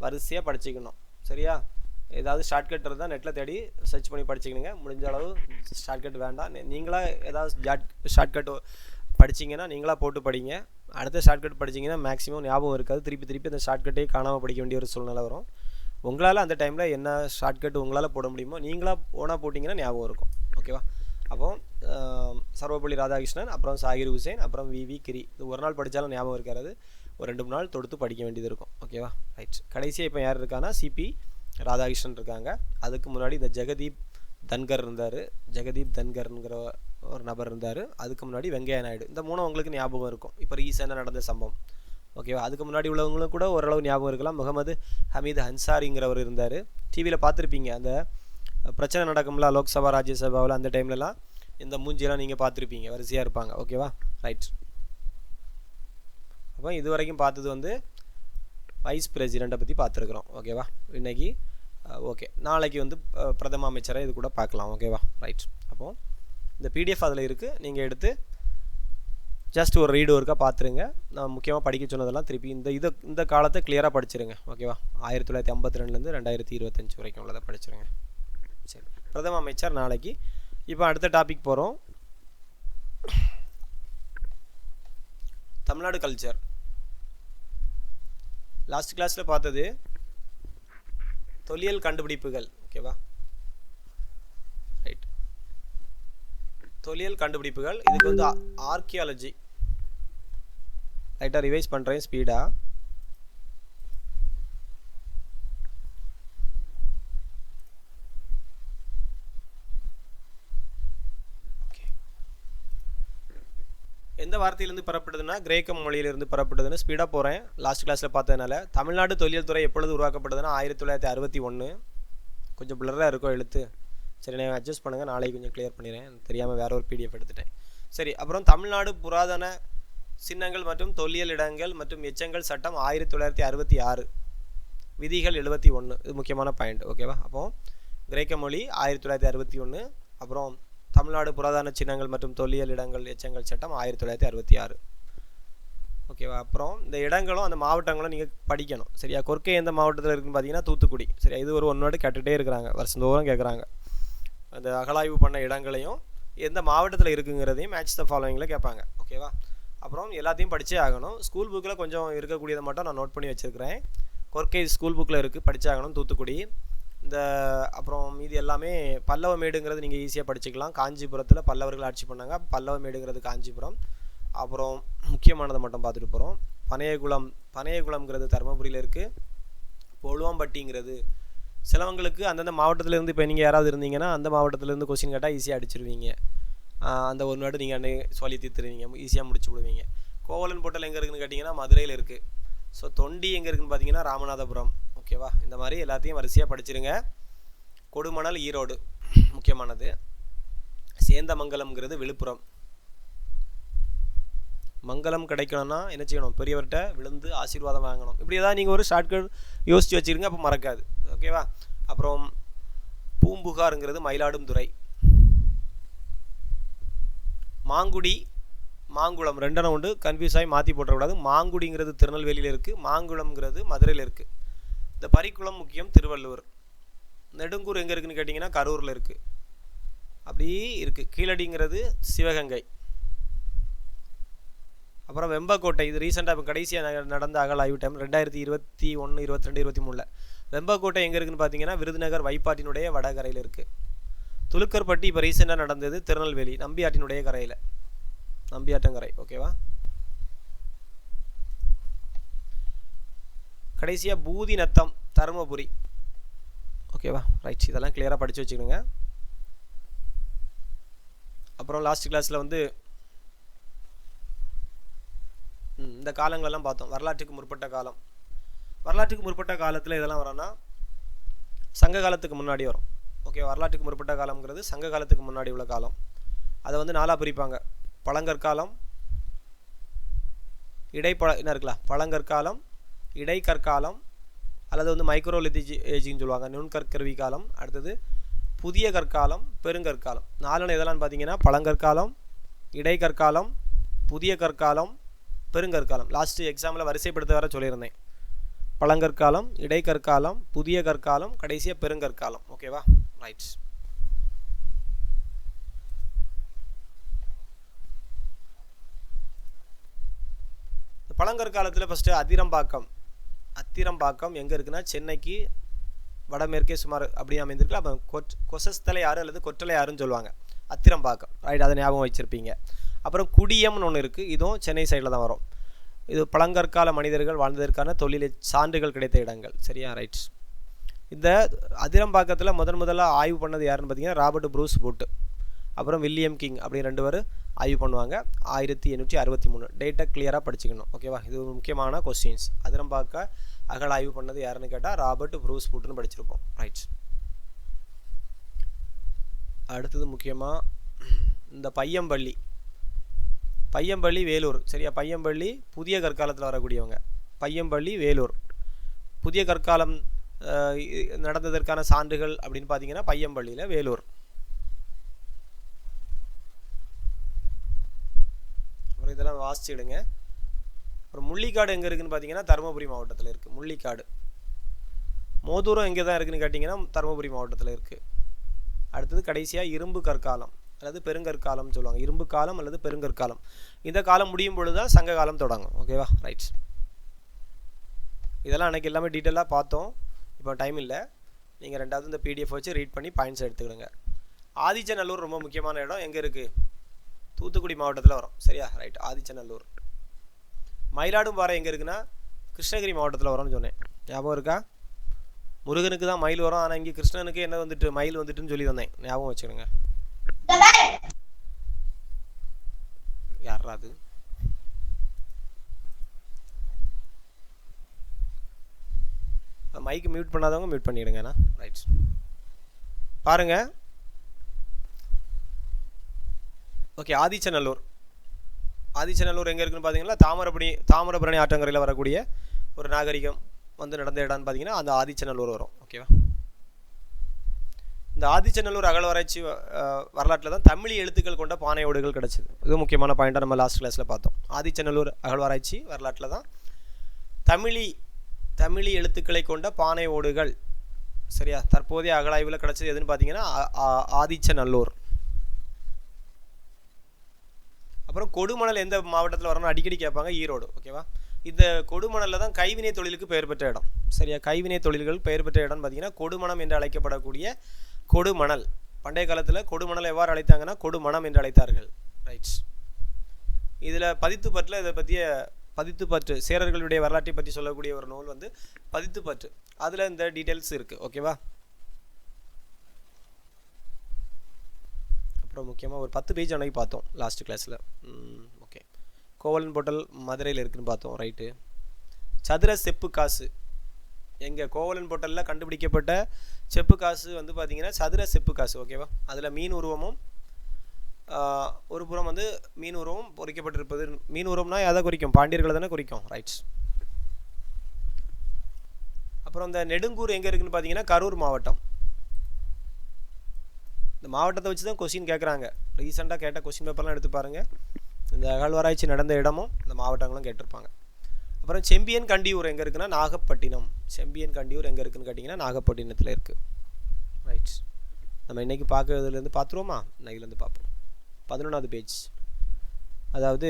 வரிசையாக படிச்சுக்கணும். சரியா? ஏதாவது ஷார்ட்கட் இருந்தால் நெட்டில் தேடி சர்ச் பண்ணி படிச்சுக்கணுங்க. முடிஞ்ச அளவு ஷார்ட்கட் வேண்டாம். நீங்களாக ஏதாவது ஷார்ட்கட் படிச்சிங்கன்னா நீங்களாக போட்டு படிங்க. அடுத்த ஷார்ட்கட் படிச்சிங்கன்னா மேக்ஸிமம் ஞாபகம் இருக்காது. திருப்பி அந்த ஷார்ட்கட்டே காணாமல் படிக்க வேண்டிய ஒரு சூழ்நிலை வரும். உங்களால் அந்த டைமில் என்ன ஷார்ட்கட் உங்களால் போட முடியுமோ நீங்களாக ஓனாக போட்டிங்கன்னா ஞாபகம் இருக்கும். ஓகேவா? அப்போ சர்வப்பள்ளி ராதாகிருஷ்ணன், அப்புறம் சாகிர் ஹுசைன், அப்புறம் விவி கிரி. இது ஒரு நாள் படித்தாலும் ஞாபகம் இருக்காது. ஒரு 2 நாள் தொடுத்து படிக்க வேண்டியது இருக்கும். ஓகேவா? ரைட். கடைசியாக இப்போ யார் இருக்காங்கன்னா சிபி ராதாகிருஷ்ணன் இருக்காங்க. அதுக்கு முன்னாடி இந்த ஜெகதீப் தன்கர் இருந்தார். ஜெகதீப் தன்கர்ங்கிற ஒரு நபர் இருந்தார். அதுக்கு முன்னாடி வெங்கையா நாயுடு. இந்த 3 உங்களுக்கு ஞாபகம் இருக்கும். இப்போ ரீசெண்டாக நடந்த சம்பவம். ஓகேவா? அதுக்கு முன்னாடி உள்ளவங்களும் கூட ஓரளவு ஞாபகம் இருக்கலாம். முகமது ஹமீது அன்சாரிங்கிறவர் இருந்தார். டிவியில் பார்த்துருப்பீங்க. அந்த பிரச்சனை நடக்கும்ல லோக்சபா ராஜ்யசபாவில், அந்த டைம்லலாம் இந்த மூஞ்சியெல்லாம் நீங்கள் பார்த்துருப்பீங்க. வரிசையாக இருப்பாங்க. ஓகேவா? ரைட். அப்போ இது வரைக்கும் பார்த்தது வந்து வைஸ் பிரசிடெண்ட்டை பற்றி பார்த்துருக்குறோம். ஓகேவா? இன்றைக்கி ஓகே. நாளைக்கு வந்து பிரதம அமைச்சரை இது கூட பார்க்கலாம். ஓகேவா? ரைட். அப்போது இந்த பிடிஎஃப் அதில் இருக்குது. நீங்கள் எடுத்து ஜஸ்ட் ஒரு ரீடு ஒர்க்காக பார்த்துருங்க. நான் முக்கியமாக படிக்க சொன்னதெல்லாம் திருப்பி இந்த காலத்தை கிளியராக படிச்சிருங்க. ஓகேவா? 1952லேருந்து 2025 வரைக்கும் உள்ளதை படிச்சிருங்க. சரி, பிரதம அமைச்சர் நாளைக்கு. இப்போ அடுத்த டாபிக் போகிறோம். தமிழ்நாடு கல்ச்சர். லாஸ்ட் கிளாஸில் பார்த்தது தொல்லியல் கண்டுபிடிப்புகள். ஓகேவா? ரைட். தொல்லியல் கண்டுபிடிப்புகள். இதுக்கு வந்து ஆர்கியாலஜி. ரைட்டாக ரிவைஸ் பண்ணுறேன் ஸ்பீடாக. எந்த வார்த்தையிலேருந்து பெறப்படுதுன்னா கிரேக்க மொழியிலிருந்து பெறப்படுதுன்னு ஸ்பீடாக போகிறேன். லாஸ்ட் கிளாஸில் பார்த்ததுனால தமிழ்நாடு தொல்லியல் துறை எப்பொழுது உருவாக்கப்படுதுன்னா 1961. கொஞ்சம் பிளராக இருக்கும் எழுத்து. சரி, நான் அட்ஜஸ்ட் பண்ணுங்கள். நாளைக்கு கொஞ்சம் கிளியர் பண்ணிடுறேன். தெரியாமல் வேறு ஒரு பிடிஎஃப் எடுத்துட்டேன். சரி, அப்புறம் தமிழ்நாடு புராதன சின்னங்கள் மற்றும் தொல்லியல் இடங்கள் மற்றும் எச்சங்கள் சட்டம் 1966. விதிகள் 71. இது முக்கியமான பாயிண்ட். ஓகேவா? அப்போது கிரேக்க மொழி 1961. அப்புறம் தமிழ்நாடு புராதன சின்னங்கள் மற்றும் தொல்லியல் இடங்கள் எச்சங்கள் சட்டம் 1966. ஓகேவா? அப்புறம் இந்த இடங்களும் அந்த மாவட்டங்களும் நீங்கள் படிக்கணும். சரியா? கொர்க்கை எந்த மாவட்டத்தில் இருக்குன்னு பார்த்தீங்கன்னா தூத்துக்குடி. சரியா? இது ஒரு ஒன்னோடு கேட்டுகிட்டே இருக்கிறாங்க. வருஷந்தோறும் கேட்குறாங்க. அந்த அகலாய்வு பண்ண இடங்களையும் எந்த மாவட்டத்தில் இருக்குங்கிறதையும் மேட்ச் த ஃபாலோவிங்கில் கேட்பாங்க. ஓகேவா? அப்புறம் எல்லாத்தையும் படித்தே ஆகணும். ஸ்கூல் புக்கில் கொஞ்சம் இருக்கக்கூடியதை மட்டும் நான் நோட் பண்ணி வச்சுருக்கிறேன். கொர்க்கை ஸ்கூல் புக்கில் இருக்குது, படித்தே ஆகணும். தூத்துக்குடி இந்த அப்புறம் மீதி எல்லாமே பல்லவமேடுங்கிறது நீங்கள் ஈஸியாக படிச்சுக்கலாம். காஞ்சிபுரத்தில் பல்லவர்கள் ஆட்சி பண்ணாங்க. பல்லவமேடுங்கிறது காஞ்சிபுரம். அப்புறம் முக்கியமானதை மட்டும் பார்த்துட்டு போகிறோம். பனையகுளம்ங்கிறது தருமபுரியில் இருக்குது. பொழுவம்பட்டிங்கிறது சிலவங்களுக்கு அந்தந்த மாவட்டத்திலேருந்து, இப்போ நீங்கள் யாராவது இருந்தீங்கன்னா அந்த மாவட்டத்திலேருந்து கொஸ்டின் கேட்டால் ஈஸியாக அடிச்சிருவீங்க. அந்த ஒரு நாடு நீங்கள் அன்னை சொல்லி தீர்த்துருவீங்க, ஈஸியாக முடிச்சு விடுவீங்க. கோவலன் போட்டல் எங்கே இருக்குதுன்னு கேட்டிங்கன்னா மதுரையில் இருக்குது. ஸோ தொண்டி எங்கே இருக்குதுன்னு பார்த்தீங்கன்னா ராமநாதபுரம். ஓகேவா? இந்த மாதிரி எல்லாத்தையும் வரிசையாக படிச்சிருங்க. கொடுமணல் ஈரோடு முக்கியமானது. சேந்தமங்கலம்ங்கிறது விழுப்புரம். மங்கலம் கிடைக்கணும்னா என்ன செய்யணும்? பெரியவர்கிட்ட விழுந்து ஆசீர்வாதம் வாங்கணும். இப்படி ஏதாவது நீங்கள் ஒரு ஷார்ட்கட் யோசித்து வச்சுருங்க, அப்போ மறக்காது. ஓகேவா? அப்புறம் பூம்புகாருங்கிறது மயிலாடுதுறை. மாங்குடி மாங்குளம் ரெண்டெண்ணம் உண்டு, கன்ஃபியூஸ் ஆகி மாற்றி போட்டக்கூடாது. மாங்குடிங்கிறது திருநெல்வேலியில் இருக்குது, மாங்குளம்ங்கிறது மதுரையில் இருக்குது. இந்த பரிக்குளம் முக்கியம், திருவள்ளூர். நெடுங்கூர் எங்கே இருக்குதுன்னு கேட்டிங்கன்னா கரூரில் இருக்குது. அப்படி இருக்குது. கீழடிங்கிறது சிவகங்கை. அப்புறம் வெம்பக்கோட்டை, இது ரீசெண்டாக இப்போ கடைசியாக நடந்த அகலாய்வு டைம் 2021, 22, 23. வெம்பக்கோட்டை எங்கே இருக்குதுன்னு பார்த்தீங்கன்னா விருதுநகர் வைப்பாட்டினுடைய வடகரையில் இருக்குது. துலுக்கர்பட்டி இப்போ ரீசெண்டாக நடந்தது திருநெல்வேலி நம்பியாற்றினுடைய கரையில், நம்பியாற்றங்கரை. ஓகேவா? கடைசியாக பூதி நத்தம் தருமபுரி. ஓகேவா? ரைட். இதெல்லாம் கிளியராக படித்து வச்சுக்கணுங்க. அப்புறம் லாஸ்ட் கிளாஸில் வந்து இந்த காலங்களெல்லாம் பார்த்தோம். வரலாற்றுக்கு முற்பட்ட காலம். வரலாற்றுக்கு முற்பட்ட காலத்தில் இதெல்லாம் வரோன்னா சங்க காலத்துக்கு முன்னாடி வரும். ஓகே, வரலாற்றுக்கு முற்பட்ட காலம்ங்கிறது சங்க காலத்துக்கு முன்னாடி உள்ள காலம். அதை வந்து நாளாக பிரிப்பாங்க. பழங்கற்காலம், என்ன இருக்கலாம், பழங்கற்காலம், இடைக்கற்காலம், அல்லது வந்து மைக்ரோலித்திக் ஏஜின்னு சொல்லுவாங்க, நுண்கற்கருவி காலம். அடுத்தது புதிய கற்காலம், பெருங்கற்காலம். நாலுன்னு எதெல்லாம் பார்த்தீங்கன்னா பழங்கற்காலம், இடைக்கற்காலம், புதிய கற்காலம், பெருங்கற்காலம். லாஸ்ட்டு எக்ஸாம்பிள் வரிசைப்படுத்த வேற சொல்லியிருந்தேன். பழங்கற்காலம், இடைக்கற்காலம், புதிய கற்காலம், கடைசியாக பெருங்கற்காலம். ஓகேவா? ரைட். பழங்கற்காலத்தில் ஃபஸ்ட்டு அத்திரம்பாக்கம் எங்கே இருக்குன்னா சென்னைக்கு வடமேற்கே சுமார் அப்படி அமைந்திருக்கலாம். அப்போ கொசஸ்தலையாறு அல்லது கொற்றலையாறுன்னு சொல்லுவாங்க. அத்திரம்பாக்கம். ரைட், அதை ஞாபகம் வச்சுருப்பீங்க. அப்புறம் குடியம்னு ஒன்று இருக்குது. இதுவும் சென்னை சைடில் தான் வரும். இது பழங்கற்கால மனிதர்கள் வாழ்ந்ததற்கான தொழிலை சான்றுகள் கிடைத்த இடங்கள். சரியா, ரைட். இந்த அதிரம்பாக்கத்தில் முதலாக ஆய்வு பண்ணது யாருன்னு பார்த்தீங்கன்னா ராபர்ட் ப்ரூஸ் புட், அப்புறம் வில்லியம் கிங் அப்படி 2 பேர் ஆய்வு பண்ணுவாங்க. 1863 டேட்டை கிளியராக படிச்சுக்கணும். ஓகேவா, இது ஒரு முக்கியமான கொஸ்டின்ஸ். அதிரம்பாக்க அகழாய்வு பண்ணது யாருன்னு கேட்டால் ராபர்ட் ப்ரூஸ் புட்னு படிச்சிருப்போம். ரைட். அடுத்தது முக்கியமாக இந்த பையம்பள்ளி வேலூர். சரியா, பையம்பள்ளி புதிய கற்காலத்தில் வரக்கூடியவங்க. பையம்பள்ளி வேலூர் புதிய கற்காலம் நடந்ததற்கான சான்றுகள் அப்படின்னு பார்த்தீங்கன்னா பையம்பள்ளியில் வேலூர். அப்புறம் இதெல்லாம் வாசிச்சுடுங்க. அப்புறம் முள்ளிக்காடு எங்கே இருக்குதுன்னு பார்த்தீங்கன்னா தருமபுரி மாவட்டத்தில் இருக்குது. முள்ளிக்காடு. மோதூரம் எங்கே தான் இருக்குதுன்னு கேட்டிங்கன்னா தருமபுரி மாவட்டத்தில் இருக்குது. அடுத்தது கடைசியாக இரும்பு கற்காலம் அல்லது பெருங்கற்காலம்னு சொல்லுவாங்க. இரும்பு காலம் அல்லது பெருங்கற்காலம். இந்த காலம் முடியும் பொழுது தான் சங்க காலம் தொடங்கும். ஓகேவா, ரைட். இதெல்லாம் அன்றைக்கி எல்லாமே டீட்டெயிலாக பார்த்தோம். இப்போ டைம் இல்லை, நீங்கள் 2வது இந்த PDF வச்சு ரீட் பண்ணி பாயிண்ட்ஸ் எடுத்துக்கிடுங்க. ஆதிச்சநல்லூர் ரொம்ப முக்கியமான இடம். எங்கே இருக்குது? தூத்துக்குடி மாவட்டத்தில் வரும். சரியா, ரைட். ஆதிச்சநல்லூர். மயிலாடும்பாறை எங்கே இருக்குன்னா கிருஷ்ணகிரி மாவட்டத்தில் வரும்னு சொன்னேன். ஞாபகம் இருக்கா? முருகனுக்கு தான் மயில் வரும், ஆனால் இங்கே கிருஷ்ணனுக்கு என்ன வந்துட்டு மயில் வந்துட்டுன்னு சொல்லி தந்தேன். ஞாபகம் வச்சுக்கோங்க. யாராது? மைக்கு மியூட் பண்ணாதவங்க மியூட் பண்ணிடுங்கண்ணா. ரைட். பாருங்க. ஓகே, ஆதிச்சநல்லூர் எங்கே இருக்குன்னு பார்த்தீங்கன்னா தாமிரபரணி ஆற்றங்கரையில் வரக்கூடிய ஒரு நாகரிகம் வந்து நடந்த இடம்னு பார்த்தீங்கன்னா அந்த ஆதிச்சநல்லூர் வரும். ஓகேவா, இந்த ஆதிச்சநல்லூர் அகழ்வாராய்ச்சி வரலாற்றில் தான் தமிழ் எழுத்துக்கள் கொண்ட பானை ஓடுகள் கிடச்சிது. இது முக்கியமான பாயிண்ட்டாக நம்ம லாஸ்ட் கிளாஸில் பார்த்தோம். ஆதிச்சநல்லூர் அகழ்வாராய்ச்சி வரலாற்றில் தான் தமிழ் எழுத்துக்களை கொண்ட பானை ஓடுகள். சரியா, தற்போதைய அகழாய்வில் கிடச்சது எதுன்னு பார்த்தீங்கன்னா ஆதிச்சநல்லூர். அப்புறம் கொடுமணல் எந்த மாவட்டத்தில் வரணும்னு அடிக்கடி கேட்பாங்க. ஈரோடு. ஓகேவா, இந்த கொடுமணலில் தான் கைவினை தொழிலுக்கு பெயர் பெற்ற இடம். சரியா, கைவினை தொழில்கள் பெயர் பெற்ற இடம்னு பார்த்தீங்கன்னா கொடுமணம் என்று அழைக்கப்படக்கூடிய கொடுமணல். பண்டைய காலத்தில் கொடுமணல் எவ்வாறு அழைத்தாங்கன்னா கொடுமணம் என்று அழைத்தார்கள். ரைட். இதில் பதித்துப்பற்றில் இதை பற்றிய பதித்துப்பற்று சேரர்களுடைய வரலாற்றை பற்றி சொல்லக்கூடிய ஒரு நூல் வந்து பதித்துப்பற்று. அதில் இந்த டீட்டெயில்ஸ் இருக்குது. ஓகேவா, அப்புறம் முக்கியமாக ஒரு 10 பேஜ் அன்னைக்கு பார்த்தோம் லாஸ்ட் கிளாஸில். ஓகே, கோவலன் போட்டல் மதுரையில் இருக்குதுன்னு பார்த்தோம். ரைட்டு. சதுர செப்பு காசு எங்கே? கோவலன் போட்டலில் கண்டுபிடிக்கப்பட்ட செப்பு காசு வந்து பார்த்திங்கன்னா சதுர செப்பு காசு. ஓகேவா, அதில் மீன் உருவமும் ஒரு புறம் வந்து மீன் உருவம் பொறிக்கப்பட்டிருப்பது. மீன் உருவம்னா எதை குறிக்கும்? பாண்டியர்களை தானே குறிக்கும். ரைட்ஸ். அப்புறம் இந்த நெடுங்கூர் எங்கே இருக்குதுன்னு பார்த்தீங்கன்னா கரூர் மாவட்டம். இந்த மாவட்டத்தை வச்சு தான் கொஸ்டின் கேட்குறாங்க. ரீசெண்டாக கேட்ட கொஸ்டின் பேப்பர்லாம் எடுத்து பாருங்கள். இந்த அகழ்வாராய்ச்சி நடந்த இடமும் இந்த மாவட்டங்களும் கேட்டிருப்பாங்க. அப்புறம் செம்பியன் கண்டியூர் எங்கே இருக்குன்னா நாகப்பட்டினம். செம்பியன் கண்டியூர் எங்கே இருக்குதுன்னு கேட்டிங்கன்னா நாகப்பட்டினத்தில் இருக்குது. ரைட். நம்ம இன்றைக்கி பார்க்குறதுலேருந்து பார்த்துருவோமா? இன்னைக்குலேருந்து பார்ப்போம். 11வது பேஜ். அதாவது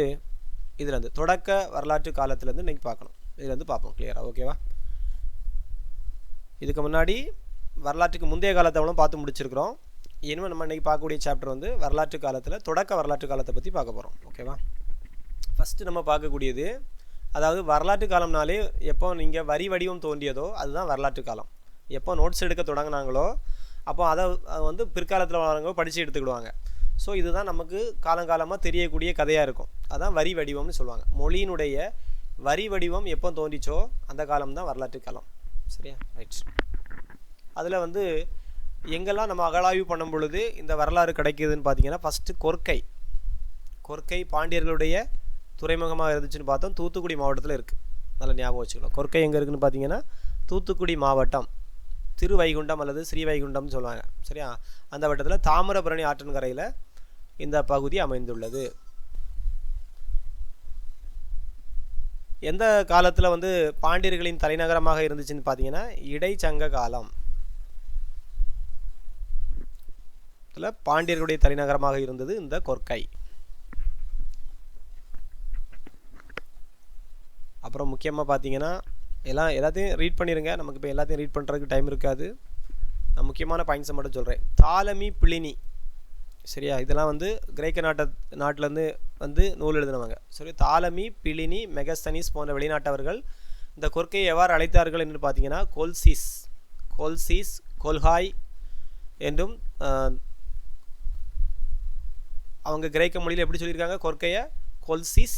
இதுலேருந்து தொடக்க வரலாற்று காலத்துலேருந்து இன்றைக்கி பார்க்கணும். இதுலேருந்து பார்ப்போம் கிளியராக. ஓகேவா, இதுக்கு முன்னாடி வரலாற்றுக்கு முந்தைய காலத்தவளும் பார்த்து முடிச்சிருக்கிறோம். இனிமேல் நம்ம இன்றைக்கி பார்க்கக்கூடிய சாப்டர் வந்து வரலாற்று காலத்தில் தொடக்க வரலாற்று காலத்தை பற்றி பார்க்க போகிறோம். ஓகேவா, ஃபஸ்ட்டு நம்ம பார்க்கக்கூடியது அதாவது வரலாற்று காலம்னாலே எப்போ நீங்கள் வரி வடிவம் தோன்றியதோ அதுதான் வரலாற்று காலம். எப்போ நோட்ஸ் எடுக்க தொடங்கினாங்களோ அப்போ அதை வந்து பிற்காலத்தில் வரவங்க படித்து எடுத்துக்கிடுவாங்க. ஸோ இதுதான் நமக்கு காலங்காலமாக தெரியக்கூடிய கதையாக இருக்கும். அதான் வரி வடிவம்னு சொல்லுவாங்க. மொழியினுடைய வரி வடிவம் எப்போ தோன்றிச்சோ அந்த காலம் தான் வரலாற்று காலம். சரியா, ரைட். அதில் வந்து எங்கெல்லாம் நம்ம அகழாய்வு பண்ணும் பொழுது இந்த வரலாறு கிடைக்கிதுன்னு பார்த்தீங்கன்னா ஃபஸ்ட்டு கொர்க்கை பாண்டியர்களுடைய துறைமுகமாக இருந்துச்சுன்னு பார்த்தோம். தூத்துக்குடி மாவட்டத்தில் இருக்குது. நல்லா ஞாபகம் வச்சுக்கணும். கொர்க்கை எங்கே இருக்குதுன்னு பார்த்தீங்கன்னா தூத்துக்குடி மாவட்டம், திருவைகுண்டம் அல்லது ஸ்ரீவைகுண்டம்னு சொல்லுவாங்க. சரியா, அந்த வட்டத்தில் தாமிரபரணி ஆற்றங்கரையில் இந்த பகுதி அமைந்துள்ளது. எந்த காலத்தில் வந்து பாண்டியர்களின் தலைநகரமாக இருந்துச்சுன்னு பார்த்தீங்கன்னா இடைச்சங்க காலம். பாண்டியர்களுடைய தலைநகரமாக இருந்தது இந்த கொர்க்கை. அப்புறம் முக்கியமாக பார்த்தீங்கன்னா எல்லாத்தையும் ரீட் பண்ணிடுங்க. நமக்கு இப்போ எல்லாத்தையும் ரீட் பண்ணுறதுக்கு டைம் இருக்காது. நான் முக்கியமான பாயிண்ட்ஸை மட்டும் சொல்கிறேன். தாலமி பிளினி. சரியா, இதெல்லாம் வந்து கிரேக்க நாட்டிலேருந்து வந்து நூல் எழுதினவங்க. சரி, தாலமி, பிளினி, மெகஸ்தனிஸ் போன்ற வெளிநாட்டவர்கள் இந்த கொற்கையை எவ்வாறு அழைத்தார்கள் என்று பார்த்தீங்கன்னா கோல்சிஸ், கொல்ஹாய் என்றும் அவங்க கிரேக்க மொழியில் எப்படி சொல்லியிருக்காங்க கொற்கையை? கொல்சிஸ்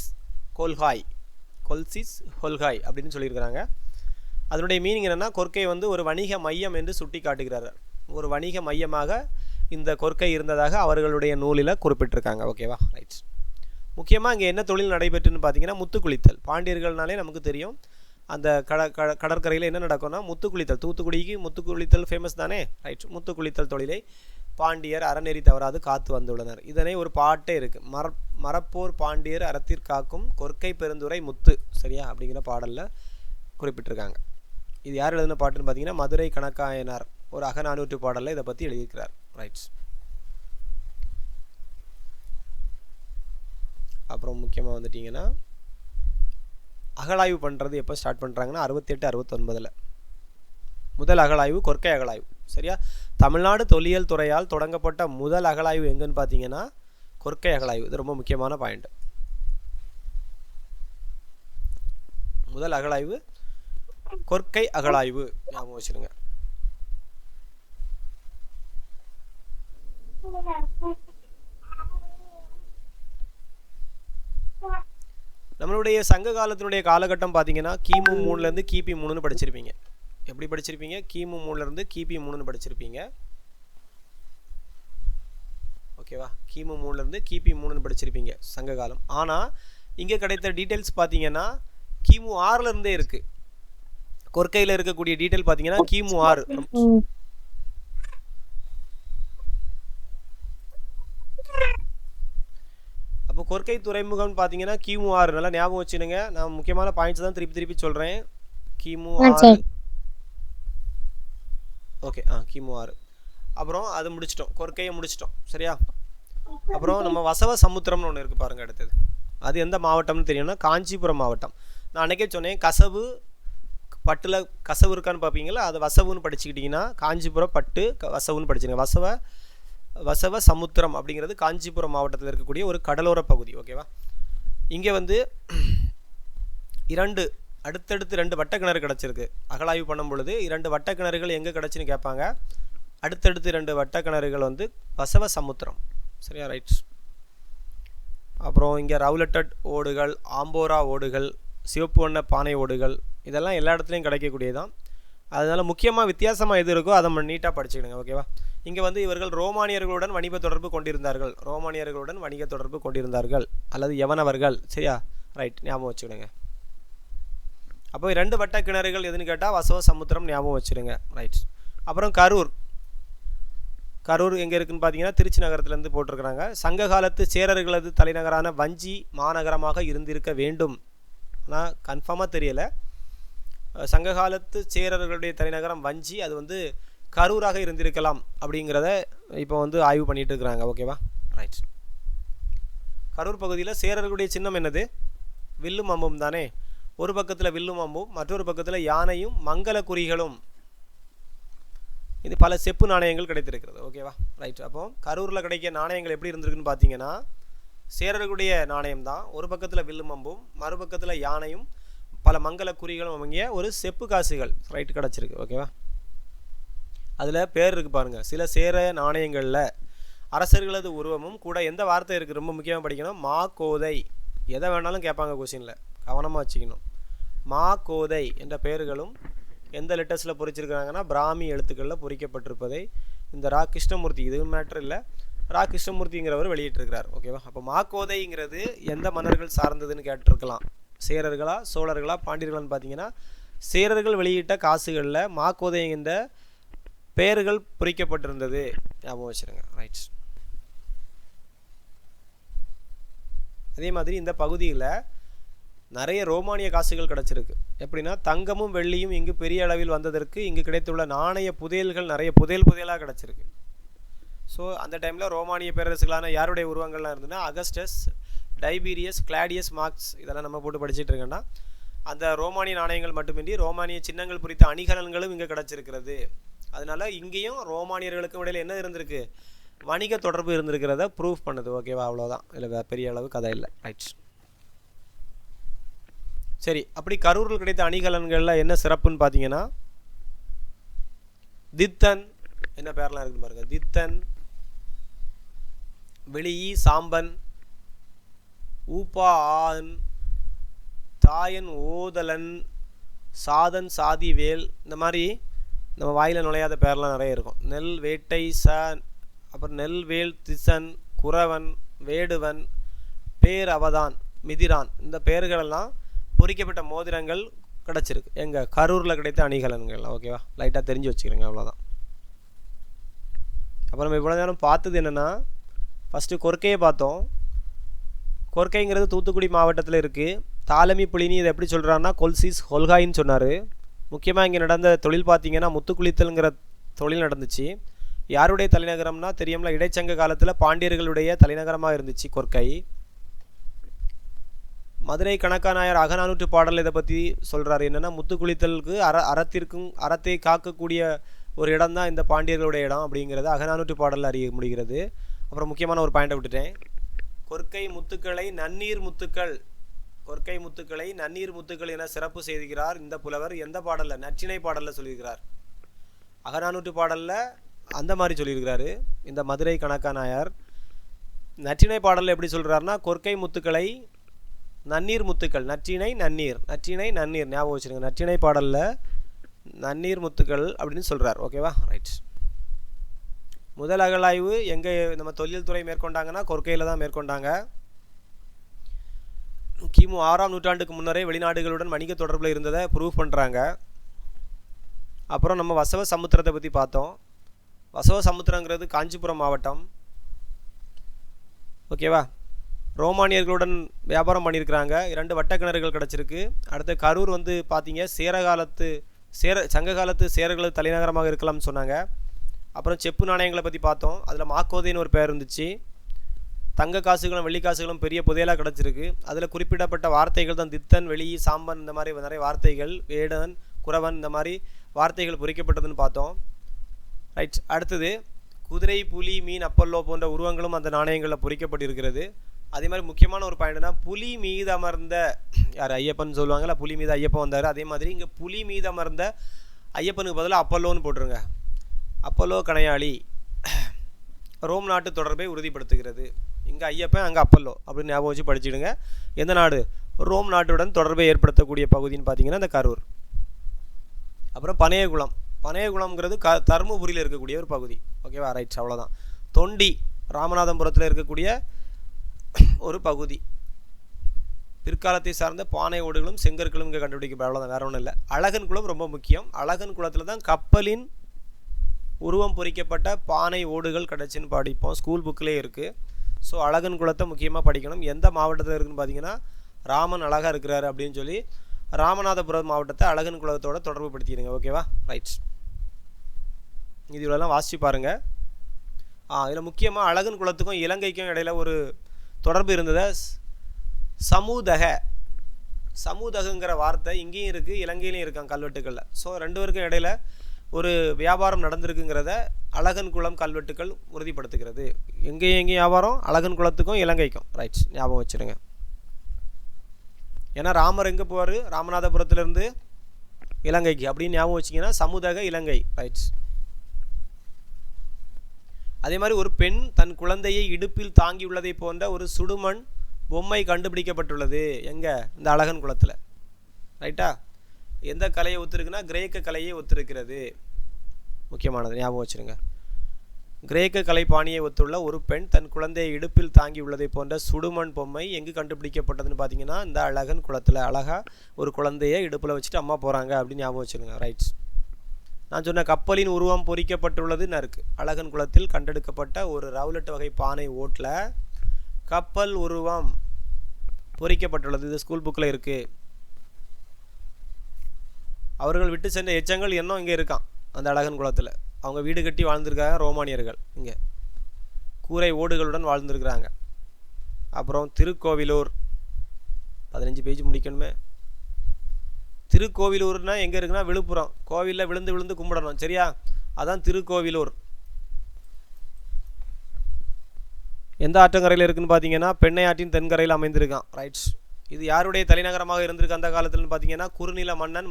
ஹொல்ஹாய் அப்படின்னு சொல்லியிருக்கிறாங்க. அதனுடைய மீனிங் என்னென்னா கொற்கை வந்து ஒரு வணிக மையம் என்று சுட்டி காட்டுகிறார்கள். ஒரு வணிக மையமாக இந்த கொற்கை இருந்ததாக அவர்களுடைய நூலில் குறிப்பிட்டிருக்காங்க. ஓகேவா, ரைட். முக்கியமாக இங்கே என்ன தொழில் நடைபெற்றுன்னு பார்த்தீங்கன்னா முத்து குளித்தல். பாண்டியர்கள்னாலே நமக்கு தெரியும் அந்த கடற்கரையில் என்ன நடக்கும்னா முத்து குளித்தல். தூத்துக்குடிக்கு முத்து குளித்தல் ஃபேமஸ் தானே, ரைட். முத்து குளித்தல் தொழிலை பாண்டியர் அறநெறி தவறாது காத்து வந்துள்ளனர். இதனை ஒரு பாட்டே இருக்குது, மரப்போர் பாண்டியர் அறத்திற்காக்கும் கொற்கை பெருந்துரை முத்து, சரியா, அப்படிங்கிற பாடலில் குறிப்பிட்டிருக்காங்க. இது யார் எழுதின பாட்டுன்னு பார்த்தீங்கன்னா மதுரை கணக்காயனார் ஒரு அகநானூற்று பாடலில் இதை பற்றி எழுதியிருக்கிறார், ரைட். அப்புறம் முக்கியமாக வந்துட்டிங்கன்னா அகழாய்வு பண்ணுறது எப்போ ஸ்டார்ட் பண்ணுறாங்கன்னா 68-69 முதல் அகழாய்வு கொற்கை அகழாய்வு, சரியா. தமிழ்நாடு தொல்லியல் துறையால் தொடங்கப்பட்ட முதல் அகழாய்வு எங்கன்னு பார்த்தீங்கன்னா கொற்கை அகழாய்வு. இது ரொம்ப முக்கியமான பாயிண்ட். முதல் அகழாய்வு கொற்கை அகழாய்வு, ஞாபகம் வச்சுருங்க. நம்மளுடைய சங்க காலத்தினுடைய காலகட்டம் பார்த்தீங்கன்னா கிமு 3லேருந்து கிபி 3ன்னு படிச்சிருப்பீங்க. எப்படி படிச்சிருப்பீங்க? கிமு 3லேருந்து கிபி 3ன்னு படிச்சிருப்பீங்க. ஓகேவா, கிமு 3லேருந்து கிபி 3ன்னு படிச்சிருப்பீங்க சங்க காலம். ஆனால் இங்கே கிடைத்த டீட்டெயில்ஸ் பார்த்தீங்கன்னா கிமு 6லேருந்தே இருக்குது. கொற்கையில் இருக்கக்கூடிய டீட்டெயில் பார்த்தீங்கன்னா கிமு 6. அப்போ கொற்கை துறைமுகம் பார்த்தீங்கன்னா கிமு 6. நல்லா ஞாபகம் வச்சுடுங்க. நான் முக்கியமான பாயிண்ட்ஸ் தான் திருப்பி சொல்கிறேன். கிமு 6. ஓகே, கிமு 6. அப்புறம் அது முடிச்சிட்டோம், கொற்கையை முடிச்சிட்டோம், சரியா. அப்புறம் நம்ம வசவ சமுத்திரம்னு ஒன்று இருக்குது பாருங்கள். அடுத்தது அது எந்த மாவட்டம்னு தெரியும்னா காஞ்சிபுரம் மாவட்டம். நான் அன்றைக்கே சொன்னேன் கசவு பட்டில் கசவு இருக்கான்னு பார்ப்பீங்களா, அது வசவுன்னு படிச்சுக்கிட்டிங்கன்னா காஞ்சிபுரம் பட்டு வசவுன்னு படிச்சுங்க. வசவ சமுத்திரம் அப்படிங்கிறது காஞ்சிபுரம் மாவட்டத்தில் இருக்கக்கூடிய ஒரு கடலோர பகுதி. ஓகேவா, இங்கே வந்து அடுத்தடுத்து 2 வட்டக்கிணறு கிடச்சிருக்கு. அகழாய்வு பண்ணும் பொழுது 2 வட்டக்கிணறுகள் எங்கே கிடச்சின்னு கேட்பாங்க. அடுத்தடுத்து 2 வட்டக்கிணறுகள் வந்து வசவ சமுத்திரம், சரியா, ரைட். அப்புறம் இங்கே ரவுலட்டட் ஓடுகள், ஆம்போரா ஓடுகள், சிவப்பு வண்ண பானை ஓடுகள், இதெல்லாம் எல்லா இடத்துலையும் கிடைக்கக்கூடியதான். அதனால் முக்கியமாக வித்தியாசமாக எது இருக்கோ அதை நம்ம நீட்டாக படிச்சுக்கிடுங்க. ஓகேவா, இங்கே வந்து இவர்கள் ரோமானியர்களுடன் வணிக தொடர்பு கொண்டிருந்தார்கள் அல்லது யவனவர்கள், சரியா, ரைட், ஞாபகம் வச்சுக்கிடுங்க. அப்போ 2 வட்ட கிணறுகள் எதுன்னு கேட்டால் வசவ சமுத்திரம் ஞாபகம் வச்சுடுங்க, ரைட். அப்புறம் கரூர் எங்கே இருக்குதுன்னு பார்த்தீங்கன்னா திருச்சி நகரத்துலேருந்து போட்டிருக்கிறாங்க. சங்க காலத்து சேரர்களது தலைநகரான வஞ்சி மாநகரமாக இருந்திருக்க வேண்டும். ஆனால் கன்ஃபார்மாக தெரியலை. சங்க காலத்து சேரர்களுடைய தலைநகரம் வஞ்சி, அது வந்து கரூராக இருந்திருக்கலாம் அப்படிங்கிறத இப்போ வந்து ஆய்வு பண்ணிட்டு இருக்கிறாங்க. ஓகேவா, ரைட். கரூர் பகுதியில் சேரர்களுடைய சின்னம் என்னது? வில்லும் அம்பும் தானே. ஒரு பக்கத்தில் வில்லும் அம்பும், மற்றொரு பக்கத்தில் யானையும் மங்கள குறிகளும். இது பல செப்பு நாணயங்கள் கிடைத்திருக்கிறது. ஓகேவா, ரைட். அப்போ கரூரில் கிடைக்கிற நாணயங்கள் எப்படி இருந்திருக்குன்னு பார்த்தீங்கன்னா சேரர்களுடைய நாணயம் தான். ஒரு பக்கத்தில் வில்லும் அம்பும், மறுபக்கத்தில் யானையும் பல மங்கள குறிகளும் அமைங்கிய ஒரு செப்பு காசுகள், ரைட், கிடச்சிருக்கு. ஓகேவா, அதில் பேர் இருக்குது பாருங்கள். சில சேர நாணயங்களில் அரசர்களது உருவமும் கூட எந்த வார்த்தை இருக்குது ரொம்ப முக்கியமாக படிக்கணும். மா கோதை. எதை வேணாலும் கேட்பாங்க கொஸ்டினில், கவனமாக வச்சுக்கணும். மா கோதை என்ற பெயர்களும் எந்த லெட்டர்ஸில் பொறிச்சிருக்கிறாங்கன்னா பிராமி எழுத்துக்களில் பொறிக்கப்பட்டிருப்பதை இந்த ரா கிருஷ்ணமூர்த்தி, இது மேட்ரு இல்லை, ரா கிருஷ்ணமூர்த்திங்கிறவர் வெளியிட்டிருக்கிறார். ஓகேவா, அப்போ மா கோதைங்கிறது எந்த மன்னர்கள் சார்ந்ததுன்னு கேட்டிருக்கலாம். சேரர்களா சோழர்களா பாண்டியர்களான்னு பார்த்தீங்கன்னா சேரர்கள் வெளியிட்ட காசுகளில் மா கோதை என்ற பெயர்கள் பொறிக்கப்பட்டிருந்தது, ஞாபகம் வச்சுருங்க, ரைட். அதே மாதிரி இந்த பகுதியில் நிறைய ரோமானிய காசுகள் கிடச்சிருக்கு. எப்படின்னா தங்கமும் வெள்ளியும் இங்கு பெரிய அளவில் வந்ததற்கு இங்கு கிடைத்துள்ள நாணய புதையல்கள் நிறைய புதையலாக கிடச்சிருக்கு. ஸோ அந்த டைமில் ரோமானிய பேரரசுகளான யாருடைய உருவங்கள்லாம் இருந்ததுன்னா அகஸ்டஸ், டைபீரியஸ், கிளாடியஸ், மார்க்ஸ், இதெல்லாம் நம்ம போட்டு படிச்சுட்டு இருக்கோன்னா அந்த ரோமானிய நாணயங்கள் மட்டுமின்றி ரோமானிய சின்னங்கள் குறித்த அணிகலன்களும் இங்கே கிடச்சிருக்கிறது. அதனால் இங்கேயும் ரோமானியர்களுக்கும் இடையில் என்ன இருந்திருக்கு? வணிக தொடர்பு இருந்திருக்கிறத ப்ரூஃப் பண்ணுது. ஓகேவா, அவ்வளோதான், இல்லை பெரிய அளவு கதை இல்லை. ரைட், சரி. அப்படி கரூரில் கிடைத்த அணிகலன்களில் என்ன சிறப்புன்னு பார்த்தீங்கன்னா, தித்தன், என்ன பேர்லாம் இருக்குன்னு பாருங்க, தித்தன், வெளியி சாம்பன், ஊப்பா ஆன், தாயன் ஓதலன், சாதன் சாதிவேல், இந்த மாதிரி நம்ம வாயில் நுழையாத பேர்லாம் நிறைய இருக்கும். நெல் வேட்டை அப்புறம் நெல்வேல் திசன், குறவன், வேடுவன், பேர் அவதான், மிதிரான், இந்த பேர்களெல்லாம் பொறிக்கப்பட்ட மோதிரங்கள் கிடச்சிருக்கு எங்கள் கரூரில் கிடைத்த அணிகலன்கள். ஓகேவா, லைட்டாக தெரிஞ்சு வச்சுக்கிறேங்க, அவ்வளோதான். அப்புறம் நம்ம இவ்வளோ நேரம் பார்த்தது என்னென்னா, ஃபஸ்ட்டு கொர்க்கையை பார்த்தோம். கொர்க்கைங்கிறது தூத்துக்குடி மாவட்டத்தில் இருக்குது. தாலமி புலினி இதை எப்படி சொல்கிறாருன்னா கொல்சிஸ் ஹொல்காயின்னு சொன்னார். முக்கியமாக இங்கே நடந்த தொழில் பார்த்திங்கன்னா முத்துக்குளித்தல்ங்கிற தொழில் நடந்துச்சு. யாருடைய தலைநகரம்னா தெரியும்ல, இடைச்சங்க காலத்தில் பாண்டியர்களுடைய தலைநகரமாக இருந்துச்சு கொர்க்கை. மதுரை கணக்காநாயர் அகநானூற்று பாடல் இதை பற்றி சொல்கிறாரு. என்னென்னா முத்துக்குளித்தலுக்கு அறத்தை காக்கக்கூடிய ஒரு இடம் தான் இந்த பாண்டியர்களுடைய இடம் அப்படிங்கிறது அகநானூற்று பாடலில் அறிய முடிகிறது. அப்புறம் முக்கியமான ஒரு பாயிண்டை விட்டுட்டேன். கொர்க்கை முத்துக்களை நன்னீர் முத்துக்கள், கொர்க்கை முத்துக்களை நன்னீர் முத்துக்கள் என சிறப்பு செய்கிறார் இந்த புலவர். எந்த பாடலில்? நற்றிணை பாடலில் சொல்லியிருக்கிறார். அகநானூற்று பாடலில் அந்த மாதிரி சொல்லியிருக்கிறாரு இந்த மதுரை கணக்காநாயர். நற்றிணை பாடலில் எப்படி சொல்கிறாருன்னா கொர்க்கை முத்துக்களை நன்னீர் முத்துக்கள், நற்றிணை நன்னீர், நற்றிணை நன்னீர், ஞாபகம் வச்சுருங்க. நற்றிணை பாடலில் நன்னீர் முத்துக்கள் அப்படின்னு சொல்கிறார். ஓகேவா, ரைட். முதல் அகழாய்வு எங்கே நம்ம தொழில்துறை மேற்கொண்டாங்கன்னா கொர்க்கையில் தான் மேற்கொண்டாங்க. கிமு 6ஆம் நூற்றாண்டுக்கு முன்னரே வெளிநாடுகளுடன் வணிக தொடர்பில் இருந்ததை ப்ரூவ் பண்ணுறாங்க. அப்புறம் நம்ம வசவ சமுத்திரத்தை பற்றி பார்த்தோம். வசவ சமுத்திரங்கிறது காஞ்சிபுரம் மாவட்டம். ஓகேவா, ரோமானியர்களுடன் வியாபாரம் பண்ணியிருக்கிறாங்க. 2 வட்டக்கிணறுகள் கிடச்சிருக்கு. அடுத்து கரூர் வந்து பார்த்தீங்க சங்க காலத்து சேரர்களது தலைநகரமாக இருக்கலாம்னு சொன்னாங்க. அப்புறம் செப்பு நாணயங்களை பற்றி பார்த்தோம். அதில் மாக்கோதைன்னு ஒரு பேர் இருந்துச்சு. தங்க காசுகளும் வெள்ளி காசுகளும் பெரிய புதையலாக கிடச்சிருக்கு. அதில் குறிப்பிடப்பட்ட வார்த்தைகள் தான் தித்தன், வெளி, சாம்பன், இந்த மாதிரி நிறைய வார்த்தைகள், வேடன், குறவன், இந்த மாதிரி வார்த்தைகள் பொறிக்கப்பட்டதுன்னு பார்த்தோம். ரைட். அடுத்தது குதிரை, புலி, மீன், அப்பல்லோ போன்ற உருவங்களும் அந்த நாணயங்களில் பொறிக்கப்பட்டிருக்கிறது. அதே மாதிரி முக்கியமான ஒரு பாயிண்ட்னா புலி மீது அமர்ந்த யார் ஐயப்பன் சொல்லுவாங்கள்ல, புலி மீது ஐயப்பன் வந்தார். அதே மாதிரி இங்கே புலி மீது அமர்ந்த ஐயப்பனுக்கு பதிலாக அப்பல்லோன்னு போட்டுருங்க. அப்பல்லோ கணையாளி ரோம் நாட்டு தொடர்பை உறுதிப்படுத்துகிறது. இங்கே ஐயப்பன், அங்கே அப்பல்லோ அப்படின்னு ஞாபகம் வச்சு படிச்சுடுங்க. எந்த நாடு? ரோம் நாட்டுடன் தொடர்பை ஏற்படுத்தக்கூடிய பகுதின்னு பார்த்தீங்கன்னா இந்த கரூர். அப்புறம் பனையகுளம். பனையகுளம்ங்கிறது தருமபுரியில் இருக்கக்கூடிய ஒரு பகுதி. ஓகேவா, ரைட்ஸ், அவ்வளோதான். தொண்டி ராமநாதபுரத்தில் இருக்கக்கூடிய ஒரு பகுதி. பிற்காலத்தை சார்ந்த பானை ஓடுகளும் செங்கற்களும் இங்கே கண்டுபிடிக்க அவ்வளோதான், வேற ஒன்றும் இல்லை. அழகன் குளம் ரொம்ப முக்கியம். அழகன் குளத்தில் தான் கப்பலின் உருவம் பொறிக்கப்பட்ட பானை ஓடுகள் கிடச்சின்னு படிப்போம், ஸ்கூல் புக்கிலே இருக்குது. ஸோ அழகன் குளத்தை முக்கியமாக படிக்கணும். எந்த மாவட்டத்தில் இருக்குதுன்னு பார்த்தீங்கன்னா ராமன் அழகாக இருக்கிறாரு அப்படின்னு சொல்லி ராமநாதபுரம் மாவட்டத்தை அழகன் குளத்தோட தொடர்பு படுத்திடுங்க. ஓகேவா, ரைட். இது இவ்வளோலாம் வாசித்து பாருங்கள். இதில் முக்கியமாக அழகன் குளத்துக்கும் இலங்கைக்கும் இடையில ஒரு தொடர்பு இருந்ததை சமூதகங்கிற வார்த்தை இங்கேயும் இருக்குது, இலங்கையிலையும் இருக்காங்க கல்வெட்டுக்களில். ஸோ 2 பேருக்கும் இடையில ஒரு வியாபாரம் நடந்திருக்குங்கிறத அழகன் குளம் கல்வெட்டுக்கள் உறுதிப்படுத்துகிறது. எங்கேயும் வியாபாரம் அழகன் குளத்துக்கும் இலங்கைக்கும். ரைட், ஞாபகம் வச்சுருங்க. ஏன்னா ராமர் எங்கே போவார்? ராமநாதபுரத்துலேருந்து இலங்கைக்கு அப்படின்னு ஞாபகம் வச்சிங்கன்னா சமுதக இலங்கை. ரைட். அதே மாதிரி ஒரு பெண் தன் குழந்தையை இடுப்பில் தாங்கியுள்ளதை போன்ற ஒரு சுடுமண் பொம்மை கண்டுபிடிக்கப்பட்டுள்ளது. எங்கே? இந்த அழகன் குளத்தில். ரைட்டா? எந்த கலையை ஒத்துருக்குன்னா கிரேக்க கலையை ஒத்துருக்கிறது. முக்கியமானது, ஞாபகம் வச்சுருங்க. கிரேக்க கலை பாணியை ஒத்துள்ள ஒரு பெண் தன் குழந்தையை இடுப்பில் தாங்கி உள்ளதை போன்ற சுடுமண் பொம்மை எங்கு கண்டுபிடிக்கப்பட்டதுன்னு பார்த்தீங்கன்னா இந்த அழகன் குளத்தில். அழகாக ஒரு குழந்தையை இடுப்பில் வச்சுட்டு அம்மா போகிறாங்க அப்படின்னு ஞாபகம் வச்சுருங்க. ரைட்ஸ். நான் சொன்ன கப்பலின் உருவம் பொறிக்கப்பட்டுள்ளதுன்னு இருக்குது. அழகன் குளத்தில் கண்டெடுக்கப்பட்ட ஒரு ரவுலட் வகை பானை ஓட்டில் கப்பல் உருவம் பொறிக்கப்பட்டுள்ளது. இது ஸ்கூல் புக்கில் இருக்குது. அவர்கள் விட்டு சென்ற எச்சங்கள் இன்னும் இங்கே இருக்கான் அந்த அழகன் குளத்தில். அவங்க வீடு கட்டி வாழ்ந்துருக்காங்க ரோமானியர்கள். இங்கே கூரை ஓடுகளுடன் வாழ்ந்துருக்குறாங்க. அப்புறம் திருக்கோவிலூர், 15 பேஜ் முடிக்கணுமே. திருக்கோவிலூர்னால் எங்கே இருக்குன்னா விழுப்புரம். கோவிலில் விழுந்து விழுந்து கும்பிடணும், சரியா? அதான் திருக்கோவிலூர். எந்த ஆற்றங்கரையில் இருக்குதுன்னு பார்த்தீங்கன்னா பெண்ணை ஆற்றின் தென்கரையில் அமைந்திருக்கான். ரைட்ஸ். இது யாருடைய தலைநகரமாக இருந்திருக்கு அந்த காலத்துலன்னு பார்த்தீங்கன்னா குறுநில மன்னன்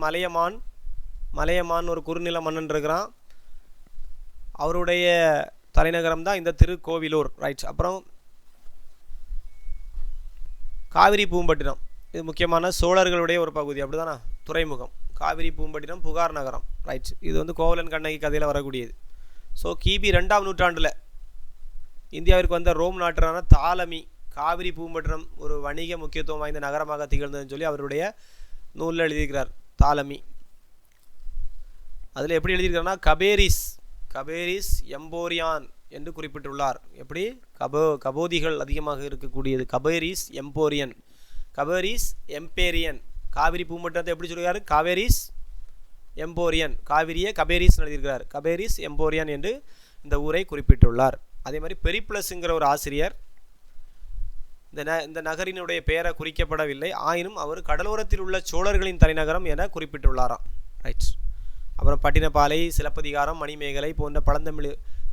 மலையமான் ஒரு குறுநில மன்னன் இருக்கிறான். அவருடைய தலைநகரம் தான் இந்த திருக்கோவிலூர். ரைட்ஸ். அப்புறம் காவிரி பூம்பட்டினம், இது முக்கியமான சோழர்களுடைய ஒரு பகுதி, அப்படிதானா, துறைமுகம். காவிரி பூம்பட்டினம் புகார் நகரம். ரைட்ஸ். இது வந்து கோவலன் கண்ணகி கதையில் வரக்கூடியது. ஸோ கிபி 2ஆம் நூற்றாண்டில் இந்தியாவிற்கு வந்த ரோம் நாட்டரான தாலமி காவிரி பூம்பட்டினம் ஒரு வணிக முக்கியத்துவம் வாய்ந்த நகரமாக திகழ்ந்ததுன்னு சொல்லி அவருடைய நூலில் எழுதியிருக்கிறார் தாலமி. அதில் எப்படி எழுதியிருக்கிறார்னா கபேரிஸ் எம்போரியான் என்று குறிப்பிட்டுள்ளார். எப்படி கபோதிகள் அதிகமாக இருக்கக்கூடியது கபேரிஸ் எம்பேரியன். காவிரி பூம்பட்டினத்தை எப்படி சொல்கிறார்? காவேரிஸ் எம்போரியன். காவிரியை கபேரிஸ் எழுதியிருக்கிறார். கபேரிஸ் எம்போரியன் என்று இந்த ஊரை குறிப்பிட்டுள்ளார். அதே மாதிரி பெரிப்ளஸுங்கிற ஒரு ஆசிரியர் இந்த நகரினுடைய பெயரை குறிக்கப்படவில்லை, ஆயினும் அவர் கடலோரத்தில் உள்ள சோழர்களின் தலைநகரம் என குறிப்பிட்டுள்ளாராம். ரைட். அப்புறம் பட்டினப்பாலை, சிலப்பதிகாரம், மணிமேகலை போன்ற பழந்தமிழ்.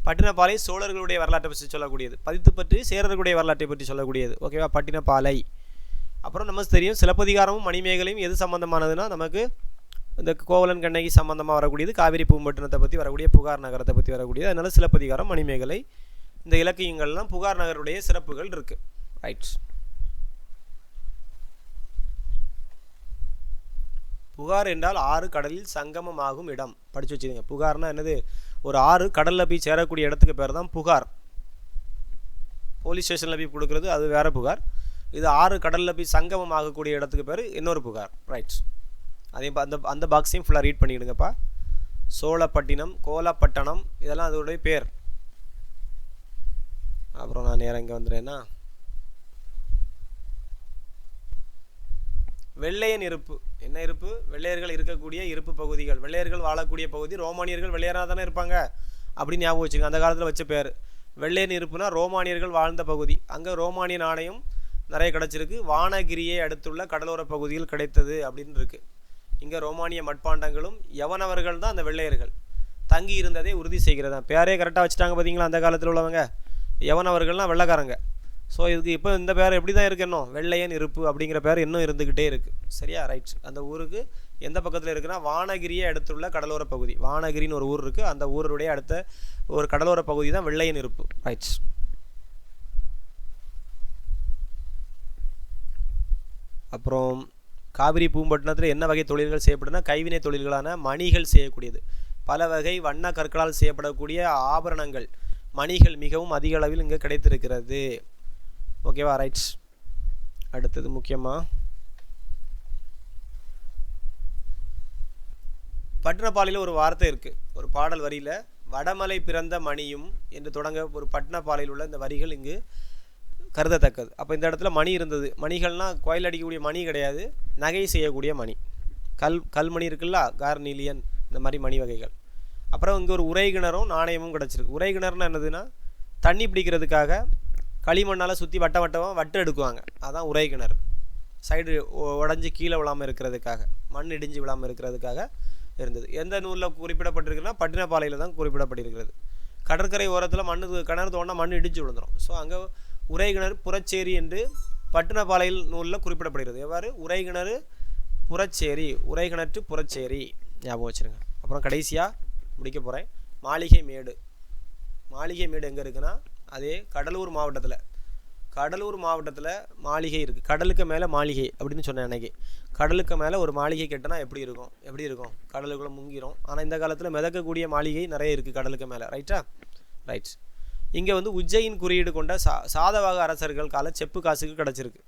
பட்டினப்பாலை சோழர்களுடைய வரலாற்றை பற்றி சொல்லக்கூடியது, பதித்து பற்றி சேரர்களுடைய வரலாற்றை பற்றி சொல்லக்கூடியது. ஓகேவா, பட்டினப்பாலை. அப்புறம் நமக்கு தெரியும் சிலப்பதிகாரமும் மணிமேகலையும் எது சம்பந்தமானதுன்னா நமக்கு இந்த கோவலன் கண்ணகி சம்பந்தமாக வரக்கூடியது, காவிரி பூம்பட்டினத்தை பற்றி வரக்கூடிய புகார் நகரத்தை பற்றி வரக்கூடியது. அதனால சிலப்பதிகாரம், மணிமேகலை இந்த இலக்கியங்கள்லாம் புகார் நகருடைய சிறப்புகள் இருக்குது. ரைட். புகார் என்றால் ஆறு கடலில் சங்கமமாகும் இடம். படித்து வச்சுருங்க. புகார்னா என்னது? ஒரு ஆறு கடலில் போய் சேரக்கூடிய இடத்துக்கு பேர் தான் புகார். போலீஸ் ஸ்டேஷனில் போய் கொடுக்குறது அது வேறு புகார். இது ஆறு கடலில் போய் சங்கமம் ஆகக்கூடிய இடத்துக்கு பேர் இன்னொரு புகார். ரைட். அதே அந்த பாக்ஸையும் ஃபுல்லாக ரீட் பண்ணிவிடுங்கப்பா. சோழப்பட்டினம், கோலப்பட்டணம் இதெல்லாம் அதோடைய பேர். அப்புறம் நான் நேரம் இங்கே வந்துடுறேன்னா வெள்ளையன் இருப்பு. என்ன இருப்பு? வெள்ளையர்கள் இருக்கக்கூடிய இருப்பு பகுதிகள். வெள்ளையர்கள் வாழக்கூடிய பகுதி. ரோமானியர்கள் வெள்ளையராக தானே இருப்பாங்க அப்படின்னு ஞாபகம் வச்சுக்கோங்க. அந்த காலத்தில் வச்ச பேர் வெள்ளையன் இருப்புனா ரோமானியர்கள் வாழ்ந்த பகுதி. அங்கே ரோமானிய நாணயம் நிறைய கிடச்சிருக்கு. வானகிரியை அடுத்துள்ள கடலோர பகுதியில் கிடைத்தது அப்படின்னு இருக்குது. இங்கே ரோமானிய மட்பாண்டங்களும் யவனவர்கள் தான் அந்த வெள்ளையர்கள் தங்கி இருந்ததை உறுதி செய்கிறதா. பேரே கரெக்டாக வச்சுட்டாங்க பார்த்தீங்களா அந்த காலத்தில் உள்ளவங்க. யவனவர்கள்லாம் வெள்ளைக்காரங்க. ஸோ இதுக்கு இப்போ இந்த பேர் எப்படி தான் இருக்கு, இன்னும் வெள்ளையன் இருப்பு அப்படிங்கிற பேர் இன்னும் இருந்துக்கிட்டே இருக்குது. சரியா? ரைட்ஸ். அந்த ஊருக்கு எந்த பக்கத்தில் இருக்குன்னா வானகிரியை அடுத்துள்ள கடலோர பகுதி. வானகிரின்னு ஒரு ஊர் இருக்குது. அந்த ஊருடைய அடுத்த ஒரு கடலோர பகுதி தான் வெள்ளையன் இருப்பு. ரைட்ஸ். அப்புறம் காவிரி பூம்பட்டினத்தில் என்ன வகை தொழில்கள் செய்யப்படுதுன்னா கைவினை தொழில்களான மணிகள் செய்யக்கூடியது. பல வகை வண்ண கற்களால் செய்யப்படக்கூடிய ஆபரணங்கள், மணிகள் மிகவும் அதிக அளவில் இங்கே கிடைத்திருக்கிறது. ஓகேவா? ரைட்ஸ். அடுத்தது முக்கியமாக பட்டினப்பாலையில் ஒரு வார்த்தை இருக்குது. ஒரு பாடல் வரியில் வடமலை பிறந்த மணியும் என்று தொடங்க ஒரு பட்டினப்பாலையில் உள்ள இந்த வரிகள் இங்கு கருதத்தக்கது. அப்போ இந்த இடத்துல மணி இருந்தது. மணிகள்னால் கோயில் அடிக்கக்கூடிய மணி கிடையாது, நகை செய்யக்கூடிய மணி. கல்மணி இருக்குல்ல, கார்னிலியன், இந்த மாதிரி மணி வகைகள். அப்புறம் இங்கே ஒரு உரை கிணறும் நாணயமும் கிடச்சிருக்கு. உரை கிணறுனா என்னதுன்னா தண்ணி பிடிக்கிறதுக்காக களிமண்ணால் சுற்றி வட்டமாக வட்டு எடுக்குவாங்க. அதுதான் உரை கிணறு. சைடு உடஞ்சி கீழே விழாமல் இருக்கிறதுக்காக, மண் இடிஞ்சு விழாமல் இருக்கிறதுக்காக இருந்தது. எந்த நூலில் குறிப்பிடப்பட்டிருக்குன்னா பட்டினப்பாலையில் தான் குறிப்பிடப்பட்டிருக்கிறது. கடற்கரை ஓரத்தில் கிணறு தோண்டினா மண் இடிஞ்சு விழுந்துடும். ஸோ அங்கே உரை கிணறு புறச்சேரி என்று பட்டினப்பாலையில் நூலில் குறிப்பிடப்படுகிறது. எவ்வாறு? உரை கிணறு புறச்சேரி, உரை கிணற்று புறச்சேரி ஞாபகம் வச்சுருங்க. அப்புறம் கடைசியாக முடிக்க போகிறேன். மாளிகை மேடு. மாளிகை மேடு எங்கே இருக்குன்னா அதே கடலூர் மாவட்டத்தில் மாளிகை இருக்குது. கடலுக்கு மேலே மாளிகை அப்படின்னு சொன்னேன் அன்னைக்கு. கடலுக்கு மேலே ஒரு மாளிகை கட்டினா எப்படி இருக்கும்? கடலுக்குள்ளே முங்கிரும். ஆனால் இந்த காலத்தில் மிதக்கக்கூடிய மாளிகை நிறைய இருக்குது கடலுக்கு மேலே. ரைட்டா? ரைட்ஸ். இங்கே வந்து உஜ்ஜயின் குறியீடு கொண்ட சாதவாக அரசர்கள் கால செப்பு காசுக்கு கிடச்சிருக்கு.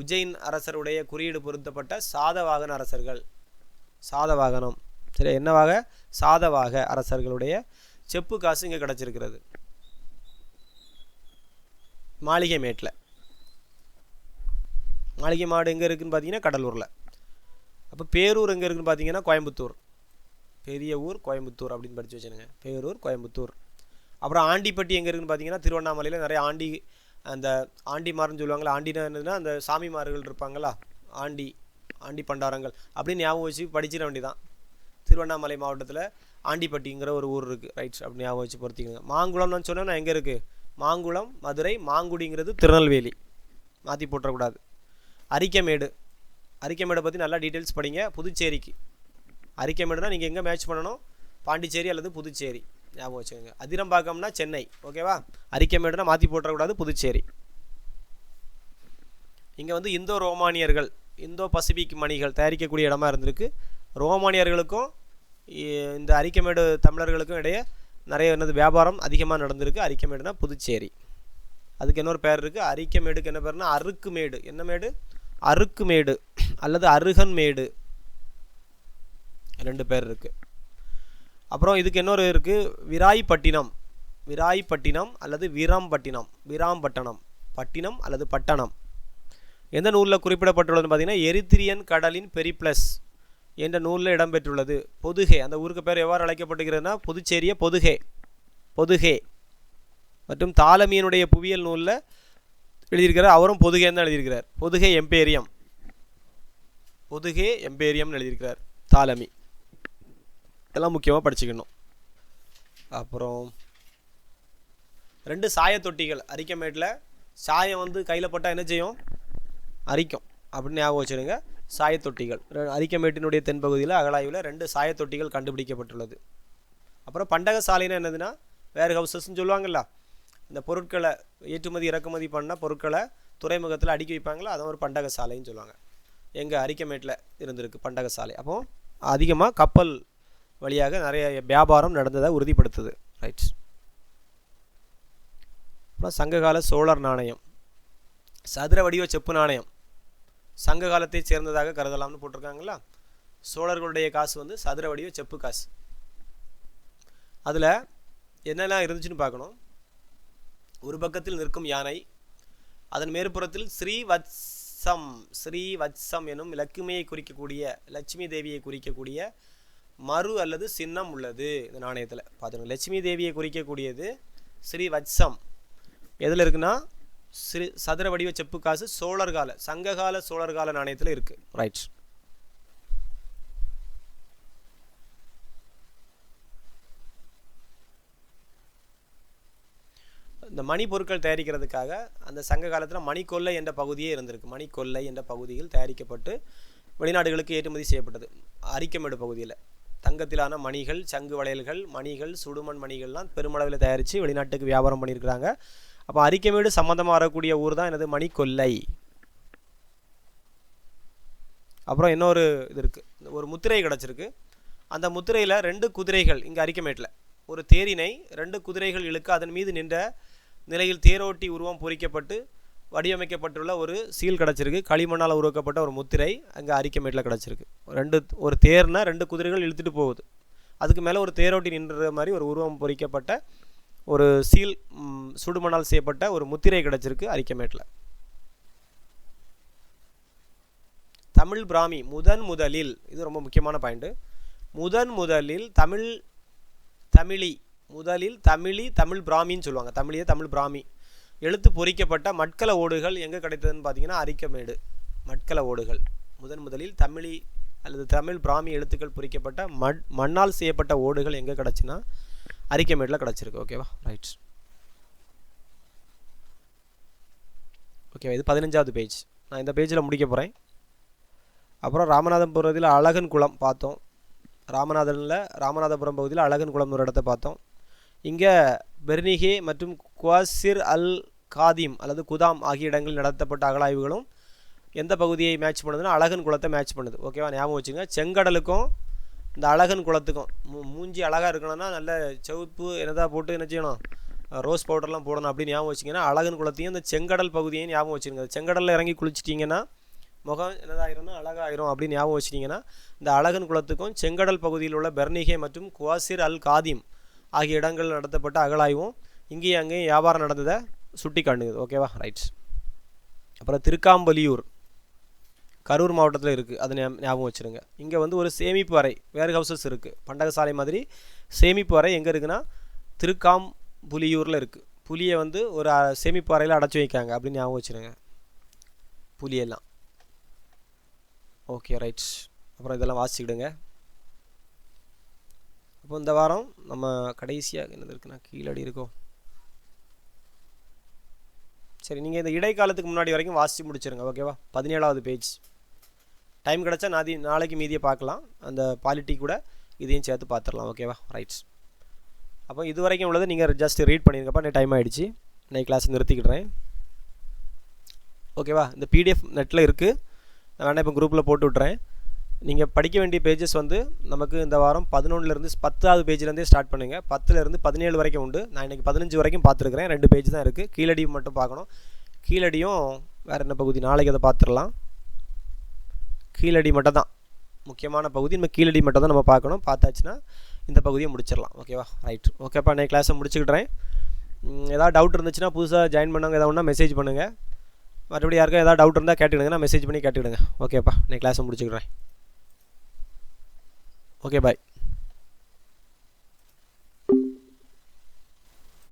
உஜ்ஜயின் அரசருடைய குறியீடு பொருத்தப்பட்ட சாதவாகன அரசர்கள், சாதவாகனம் சரி என்னவாக சாதவாக அரசர்களுடைய செப்பு காசு இங்கே கிடச்சிருக்கிறது மாளிகை மேட்டில். மாளிகை மாடு எங்கே இருக்குதுன்னு பார்த்தீங்கன்னா கடலூரில். அப்போ பேரூர் எங்கே இருக்குதுன்னு பார்த்தீங்கன்னா கோயம்புத்தூர். பெரிய ஊர் கோயம்புத்தூர் அப்படின்னு படித்து வச்சுருங்க. பேரூர் கோயம்புத்தூர். அப்புறம் ஆண்டிப்பட்டி எங்கே இருக்குதுன்னு பார்த்தீங்கன்னா திருவண்ணாமலையில் நிறைய அந்த ஆண்டிமார்னு சொல்லுவாங்களா. ஆண்டினா என்னதுன்னா அந்த சாமிமார்கள் இருப்பாங்களா, ஆண்டி பண்டாரங்கள் அப்படின்னு ஞாபகம் வச்சு படிச்சிட வேண்டியதான். திருவண்ணாமலை மாவட்டத்தில் ஆண்டிப்பட்டிங்கிற ஒரு ஊர் இருக்குது. ரைட்ஸ். அப்படி ஞாபகம் வச்சு பொறுத்திக்கோங்க. மாங்குளம்னு சொன்னால் எங்கே இருக்குது? மாங்குளம் மதுரை, மாங்குடிங்கிறது திருநெல்வேலி, மாற்றி போட்டுறக்கூடாது. அரிக்கமேடு, அரிக்கமேடை பற்றி நல்லா டீட்டெயில்ஸ் படிங்க. புதுச்சேரிக்கு அரிக்கமேடுனா நீங்கள் எங்கே மேட்ச் பண்ணணும், பாண்டிச்சேரி அல்லது புதுச்சேரி ஞாபகம் வச்சுக்கோங்க. அதிரம்பாக்கம்னா சென்னை, ஓகேவா. அரிக்கமேடுனா மாற்றி போட்டுறக்கூடாது, புதுச்சேரி. இங்கே வந்து இந்தோ ரோமானியர்கள், இந்தோ பசிபிக் மணிகள் தயாரிக்கக்கூடிய இடமா இருந்திருக்கு. ரோமானியர்களுக்கும் இந்த அரிக்கமேடு தமிழர்களுக்கும் இடையே நிறைய என்னது வியாபாரம் அதிகமாக நடந்திருக்கு. அரிக்கமேடுனா புதுச்சேரி. அதுக்கு இன்னொரு பேர் இருக்குது. அரிக்கமேடுக்கு என்ன பேர்னா அருக்குமேடு. என்ன மேடு? அருக்குமேடு அல்லது அருகன்மேடு, 2 பேர் இருக்குது. அப்புறம் இதுக்கு இன்னொரு இருக்குது, விராய்பட்டினம். விராய்பட்டினம் அல்லது வீராம்பட்டினம், வீராம்பட்டணம், பட்டினம் அல்லது பட்டணம். எந்த நூலில் குறிப்பிடப்பட்டுள்ளதுன்னு பார்த்தீங்கன்னா எரித்திரியன் கடலின் பெரிப்ளஸ் என்ற நூலில் இடம்பெற்றுள்ளது. பொதுகே, அந்த ஊருக்கு பேர் எவ்வாறு அழைக்கப்படுகிறதுனா புதுச்சேரியை பொதுகே, பொதுகே. மற்றும் தாலமியனுடைய புவியியல் நூலில் எழுதியிருக்கிறார், அவரும் பொதுகேன்னு தான் எழுதியிருக்கிறார். பொதுகே எம்பேரியம், பொதுகே எம்பேரியம்னு எழுதியிருக்கிறார் தாலமி. இதெல்லாம் முக்கியமாக படிச்சுக்கணும். அப்புறம் 2 சாயத்தொட்டிகள் அரிக்கமேட்டில். சாயம் வந்து கையில் போட்டால் என்ன செய்யும்? அரிக்கும் அப்படின்னு ஞாபகம் வச்சுருங்க. சாயத்தொட்டிகள் அரிக்கமேட்டினுடைய தென்பகுதியில் அகழாய்வில் 2 சாயத்தொட்டிகள் கண்டுபிடிக்கப்பட்டுள்ளது. அப்புறம் பண்டக சாலைன்னா என்னதுன்னா வேர் ஹவுசஸ்ன்னு சொல்லுவாங்கள்ல, இந்த பொருட்களை ஏற்றுமதி இறக்குமதி பண்ண பொருட்களை துறைமுகத்தில் அடுக்கி வைப்பாங்களா, அதை ஒரு பண்டக சாலைன்னு சொல்லுவாங்க. எங்கள் அரிக்கமேட்டில் இருந்திருக்கு பண்டக சாலை. அப்போது அதிகமாக கப்பல் வழியாக நிறைய வியாபாரம் நடந்ததை உறுதிப்படுத்துது. ரைட். அப்புறம் சங்ககால சோழர் நாணயம், சதுர வடிவ செப்பு நாணயம், சங்க காலத்தை சேர்ந்ததாக கருதலாம்னு போட்டிருக்காங்களா. சோழர்களுடைய காசு வந்து சதுர வடிவ செப்பு காசு. அதில் என்னெல்லாம் இருந்துச்சுன்னு பார்க்கணும். ஒரு பக்கத்தில் நிற்கும் யானை, அதன் மேற்புறத்தில் ஸ்ரீவத்சம், ஸ்ரீவத்சம் எனும் லட்சுமியை குறிக்கக்கூடிய, லட்சுமி தேவியை குறிக்கக்கூடிய மறு அல்லது சின்னம் உள்ளது இந்த நாணயத்தில். பார்த்துருங்க, லட்சுமி தேவியை குறிக்கக்கூடியது ஸ்ரீவத்சம் எதில் இருக்குன்னா சதுர வடிவ செப்பு காசு சோழர்கால, சங்ககால சோழர்கால நாணயத்தில் இருக்குது. ரைட். இந்த மணி பொருட்கள் தயாரிக்கிறதுக்காக அந்த சங்க காலத்தில் மணிக்கொல்லை என்ற பகுதியே இருந்திருக்கு. மணிக்கொல்லை என்ற பகுதியில் தயாரிக்கப்பட்டு வெளிநாடுகளுக்கு ஏற்றுமதி செய்யப்பட்டது. அரிக்கமேடு பகுதியில் தங்கத்திலான மணிகள், சங்கு வளையல்கள், மணிகள், சுடுமண் மணிகள்லாம் பெருமளவில் தயாரித்து வெளிநாட்டுக்கு வியாபாரம் பண்ணியிருக்கிறாங்க. அப்போ அரிக்கமேடு சம்மந்தமாக வரக்கூடிய ஊர் தான் எனது மணிக்கொல்லை. அப்புறம் இன்னொரு இது இருக்குது, ஒரு முத்திரை கிடச்சிருக்கு. அந்த முத்திரையில் 2 குதிரைகள், இங்கே அரிக்கமேட்டில் ஒரு தேரினை 2 குதிரைகள் இழுக்க அதன் மீது நின்ற நிலையில் தேரோட்டி உருவம் பொறிக்கப்பட்டு வடிவமைக்கப்பட்டுள்ள ஒரு சீல் கிடச்சிருக்கு. களிமண்ணால் உருவாக்கப்பட்ட ஒரு முத்திரை அங்கே அரிக்கமேட்டில் கிடச்சிருக்கு. ஒரு தேர்னா 2 குதிரைகள் இழுத்துட்டு போகுது, அதுக்கு மேலே ஒரு தேரோட்டி நின்ற மாதிரி ஒரு உருவம் பொறிக்கப்பட்ட ஒரு சீல், சுடுமணால் செய்யப்பட்ட ஒரு முத்திரை கிடச்சிருக்கு அரிக்கமேட்டில். தமிழ் பிராமி, முதலில், இது ரொம்ப முக்கியமான பாயிண்ட்டு, முதலில் தமிழ் பிராமின்னு சொல்லுவாங்க. தமிழியே தமிழ் பிராமி எழுத்து பொறிக்கப்பட்ட மட்கல ஓடுகள் எங்கே கிடைத்ததுன்னு பார்த்தீங்கன்னா அரிக்கமேடு. மட்கல ஓடுகள் முதலில் தமிழி அல்லது தமிழ் பிராமி எழுத்துக்கள் பொறிக்கப்பட்ட மண்ணால் செய்யப்பட்ட ஓடுகள் எங்கே கிடச்சுன்னா அரிக்கமேட்டில் கிடச்சிருக்கு. ஓகேவா. ரைட். ஓகேவா. இது 15வது பேஜ். நான் இந்த பேஜில் முடிக்க போகிறேன். அப்புறம் ராமநாதபுரத்தில் அழகன் குளம் பார்த்தோம். ராமநாதபுரம் பகுதியில் அழகன் குளம் ஒரு இடத்த பார்த்தோம். இங்கே பெர்னிகே மற்றும் குவாசிர் அல் காதிம் அல்லது குதாம் ஆகிய இடங்களில் நடத்தப்பட்ட அகழாய்வுகளும் எந்த பகுதியை மேட்ச் பண்ணுதுன்னா அழகன் குளத்தை மேட்ச் பண்ணுது. ஓகேவா. ஞாபகம் வச்சுங்க, செங்கடலுக்கும் இந்த அழகன் குளத்துக்கும் மூஞ்சி அழகாக இருக்கணும்னா நல்ல செவப்பு என்னதான் போட்டு என்ன செய்யணும், ரோஸ் பவுடர்லாம் போடணும் அப்படின்னு ஞாபகம் வச்சிங்கன்னா அழகன் குளத்தையும் இந்த செங்கடல் பகுதியையும் ஞாபகம் வச்சுருங்க. செங்கடலில் இறங்கி குளிச்சிட்டிங்கன்னா முகம் என்னதாயிரும்னா அழகாயிரும் அப்படின்னு ஞாபகம் வச்சிட்டிங்கன்னா இந்த அழகன் குளத்துக்கும் செங்கடல் பகுதியில் உள்ள பெர்னிகே மற்றும் குவாசிர் அல் காதிம் ஆகிய இடங்கள் நடத்தப்பட்ட அகழாய்வும் இங்கேயும் அங்கேயும் வியாபாரம் நடந்ததை சுட்டி காட்டுது. ஓகேவா. ரைட்ஸ். அப்புறம் திருக்காம்பலியூர் கரூர் மாவட்டத்தில் இருக்குது, அதை ஞாபகம் வச்சுருங்க. இங்கே வந்து ஒரு சேமிப்பு அறை, வேர் ஹவுசஸ் இருக்குது. பண்டக சாலை மாதிரி சேமிப்பு அறை எங்கே இருக்குன்னா திருக்காம்புலியூரில் இருக்குது. புலியை வந்து ஒரு சேமிப்பு அறையில் அடைச்சி வைக்காங்க அப்படின்னு ஞாபகம் வச்சுருங்க, புலியெல்லாம். ஓகே. ரைட்ஸ். அப்புறம் இதெல்லாம் வாசிக்கிடுங்க. அப்போ இந்த வாரம் நம்ம கடைசியாக என்னது இருக்குன்னா கீழடி இருக்கோ, சரி, நீங்கள் இந்த இடைக்காலத்துக்கு முன்னாடி வரைக்கும் வாசித்து முடிச்சிருங்க. ஓகேவா? 17வது பேஜ். டைம் கிடச்சா நாளைக்கு மீதியை பார்க்கலாம். அந்த பாலிட்டி கூட இதையும் சேர்த்து பார்த்துடலாம். ஓகேவா? ரைட்ஸ். அப்போ இது வரைக்கும் உள்ளது நீங்கள் ஜஸ்ட் ரீட் பண்ணியிருக்கப்பா. நான் டைம் ஆகிடுச்சு. நான் கிளாஸ் நிறுத்திக்கிடுறேன். ஓகேவா? இந்த பிடிஎஃப் நெட்டில் இருக்குது. நான் வேணால் இப்போ குரூப்பில் போட்டு விட்றேன். நீங்கள் படிக்க வேண்டிய பேஜஸ் வந்து நமக்கு இந்த வாரம் 11லேருந்து 10வது பேஜ்லேருந்தே ஸ்டார்ட் பண்ணுங்கள். 10லேருந்து 17 வரைக்கும் உண்டு. நான் இன்றைக்கி 15 வரைக்கும் பார்த்துருக்குறேன். 2 பேஜ் தான் இருக்குது. கீழடி மட்டும் பார்க்கணும். கீழடியும் வேறு என்ன பகுதி, நாளைக்கு அதை பார்த்துடலாம். கீழடி மட்டும் தான் முக்கியமான பகுதி. நம்ம கீழடி மட்டும் தான் நம்ம பார்க்கணும். பார்த்தாச்சுன்னா இந்த பகுதியை முடிச்சிடலாம். ஓகேவா? ரைட். ஓகேப்பா, நான் கிளாஸை முடிச்சுக்கிட்றேன். ஏதாவது டவுட் இருந்துச்சுன்னா புதுசாக ஜாயின் பண்ணவங்க ஏதாவது ஒன்றா மெசேஜ் பண்ணுங்கள். மறுபடியும் யாருக்கும் ஏதாவது டவுட் இருந்தால் கேட்டுக்கிடுங்க. நான் மெசேஜ் பண்ணி கேட்டுக்கிடுங்க. ஓகேப்பா, நான் கிளாஸை முடிச்சுக்கிறேன். ஓகே, பாய்.